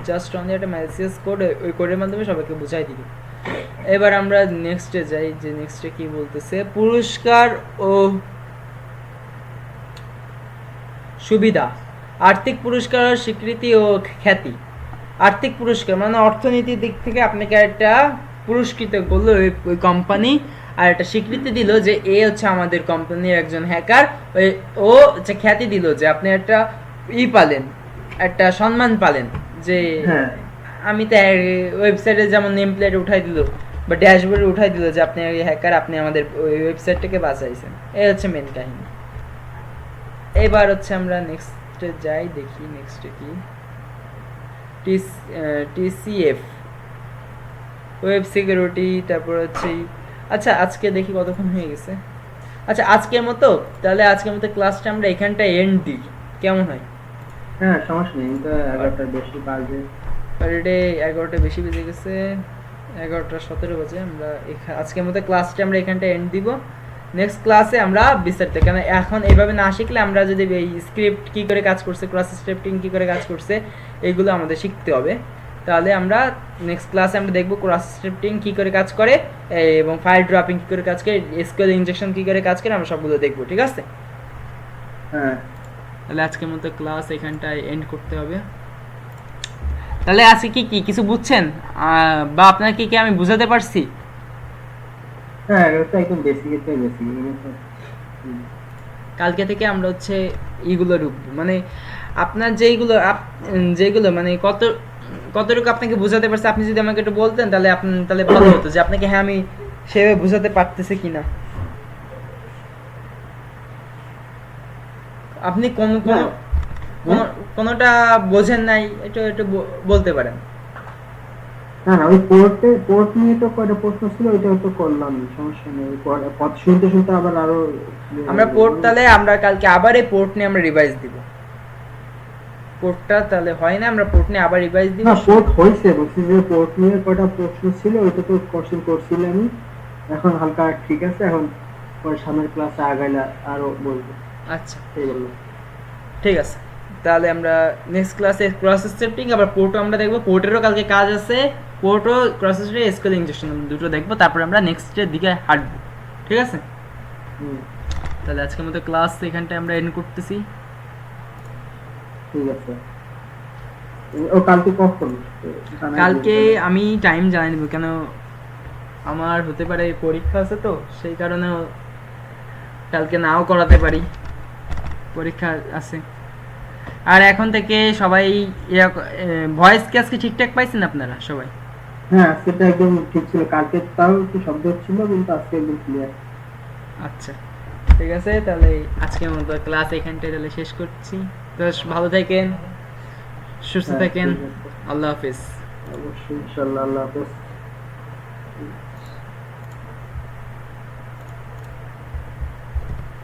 জাস্ট অনলি একটা ম্যালিসিয়াস কোড, ওই কোডের মাধ্যমে সবাইকে বুঝাই দিবি। এবার আমরা নেক্সটে যাই, যে নেক্সটে কি বলতেছে, পুরস্কার ও সুবিধা, আর্থিক পুরস্কার, স্বীকৃতি ও খ্যাতি। আর্থিক পুরস্কার মানে অর্থনীতির দিক থেকে আপনাকে একটা পুরস্কৃত করলো ওই কোম্পানি, আর একটা স্বীকৃতি দিল যে এ হচ্ছে আমাদের কোম্পানির একজন হ্যাকার। ও হচ্ছে খ্যাতি দিল যে আপনি একটা পালেন, একটা সম্মান পালেন, যে আমি তো ওয়েবসাইটে যেমন নেম প্লেট উঠাই দিল বা ড্যাশবোর্ডে উঠাই দিল যে আপনি হ্যাকার, আপনি আমাদের ওই ওয়েবসাইটটাকে বাঁচাইছেন। এই হচ্ছে মেন কাহিনী। এবার হচ্ছে আমরা নেক্সটে যাই, দেখি নেক্সটে কি। টিসিএফ ওয়েব সিকিউরিটি, তারপর হচ্ছে আচ্ছা আজকে দেখি কতক্ষণ হয়ে গেছে। আচ্ছা আজকের মতো তাহলে আজকের মতো ক্লাসটা আমরা এখানটায় এন্ড দিই, কেমন হয়? হ্যাঁ সমস্যা নেই, তো 11টার বেশি বাজে। অলরেডি 11টা বেশি বেজে গেছে, 11টা 17 বাজে। আমরা আজকের মতো ক্লাসটা আমরা এখানটায় এন্ড দিব। নেক্সট ক্লাসে আমরা বিস্তারিত, কেন এখন এইভাবে না শিখলে আমরা যদি এই স্ক্রিপ্ট কী করে কাজ করছে, ক্রস স্ক্রিপ্টিং কী করে কাজ করছে, এইগুলো আমাদের শিখতে হবে। তাহলে আমরা নেক্সট ক্লাসে আমরা দেখব ক্রস স্ক্রিপ্টিং কী করে কাজ করে, এবং ফাইল ড্রপিং কী করে কাজ করে, এসকিউএল ইনজেকশন কী করে কাজ করে, আমরা সবগুলো দেখব, ঠিক আছে? হ্যাঁ তাহলে আজকের মতো ক্লাস এখানটায় এন্ড করতে হবে। তাহলে আজকে কি কি কিছু বুঝছেন, বা আপনাকে কি আমি বুঝাতে পারছি? হ্যাঁ, এটা একদম বেসিকের বেসিক। কালকে থেকে আমরা হচ্ছে এইগুলো ঢুকবো, মানে আপনার যেগুলো মানে কতটুকু আপনাকে বোঝাতে পারছে, আপনি যদি আমাকে একটু বলতেন তাহলে ভালো হতো, যে আপনাকে হ্যাঁ আমি সেভাবে বোঝাতে পারতেছি কিনা। আপনি কোনোটা বোঝেন নাই, একটু একটু বলতে পারেন। না না, ওই পোর্ট নিয়ে তো কয়টা প্রশ্ন ছিল, ওইটা তো করলাম, সমস্যা নেই। পথ শুনতে শুনতে আবার আরো আমরা পোর্ট, তাহলে আমরা কালকে আবার এই পোর্ট নিয়ে আমরা রিভাইজ দিব। পোর্টটা তাহলে হয় না, আমরা পোর্ট নিয়ে আবার রিভাইজ দিব। না, পোর্ট হইছে, বলছি যে পোর্ট নিয়ে কয়টা প্রশ্ন ছিল, ওইটা তো কোশ্চেন করছিলাম আমি। এখন হালকা ঠিক আছে, এখন পরে সামনের ক্লাসে আগাইলে আরো বলবো। আচ্ছা এই বললো। ঠিক আছে, তাহলে আমরা নেক্সট ক্লাসে ক্রস স্ক্রিপ্টিং আবার পোর্টও আমরা দেখবো। পোর্টেরও কালকে কাজ আছে, পোর্টও ক্রস স্ক্রিপ্টিং এসকিউএল ইনজেকশন দুটো দেখবো, তারপর আমরা নেক্সটের দিকে হাঁটবো, ঠিক আছে? তাহলে আজকের মতো ক্লাস এখানটায় আমরা এন্ড করতেছি। ঠিক আছে। ও কালকে কখন? কালকে আমি টাইম জানাই দেবো, কেন আমার হতে পারে পরীক্ষা আছে, তো সেই কারণে কালকে নাও করাতে পারি, পরীক্ষা আছে। আর এখন থেকে সবাই ভয়েস কি আজকে ঠিকঠাক পাইছেন আপনারা সবাই? হ্যাঁ, সেটা একদম ঠিক ছিল। কালকে তাও একটু শব্দ হচ্ছিল, কিন্তু আজকে একদম ক্লিয়ার। আচ্ছা ঠিক আছে, তাহলে আজকের মতো ক্লাস এখানটায় তাহলে শেষ করছি। তো ভালো থাকেন, সুস্থ থাকেন, ঠিক আছে। আল্লাহ হাফিজ। অবশ্যই, ইনশাআল্লাহ। আল্লাহ হাফেজ।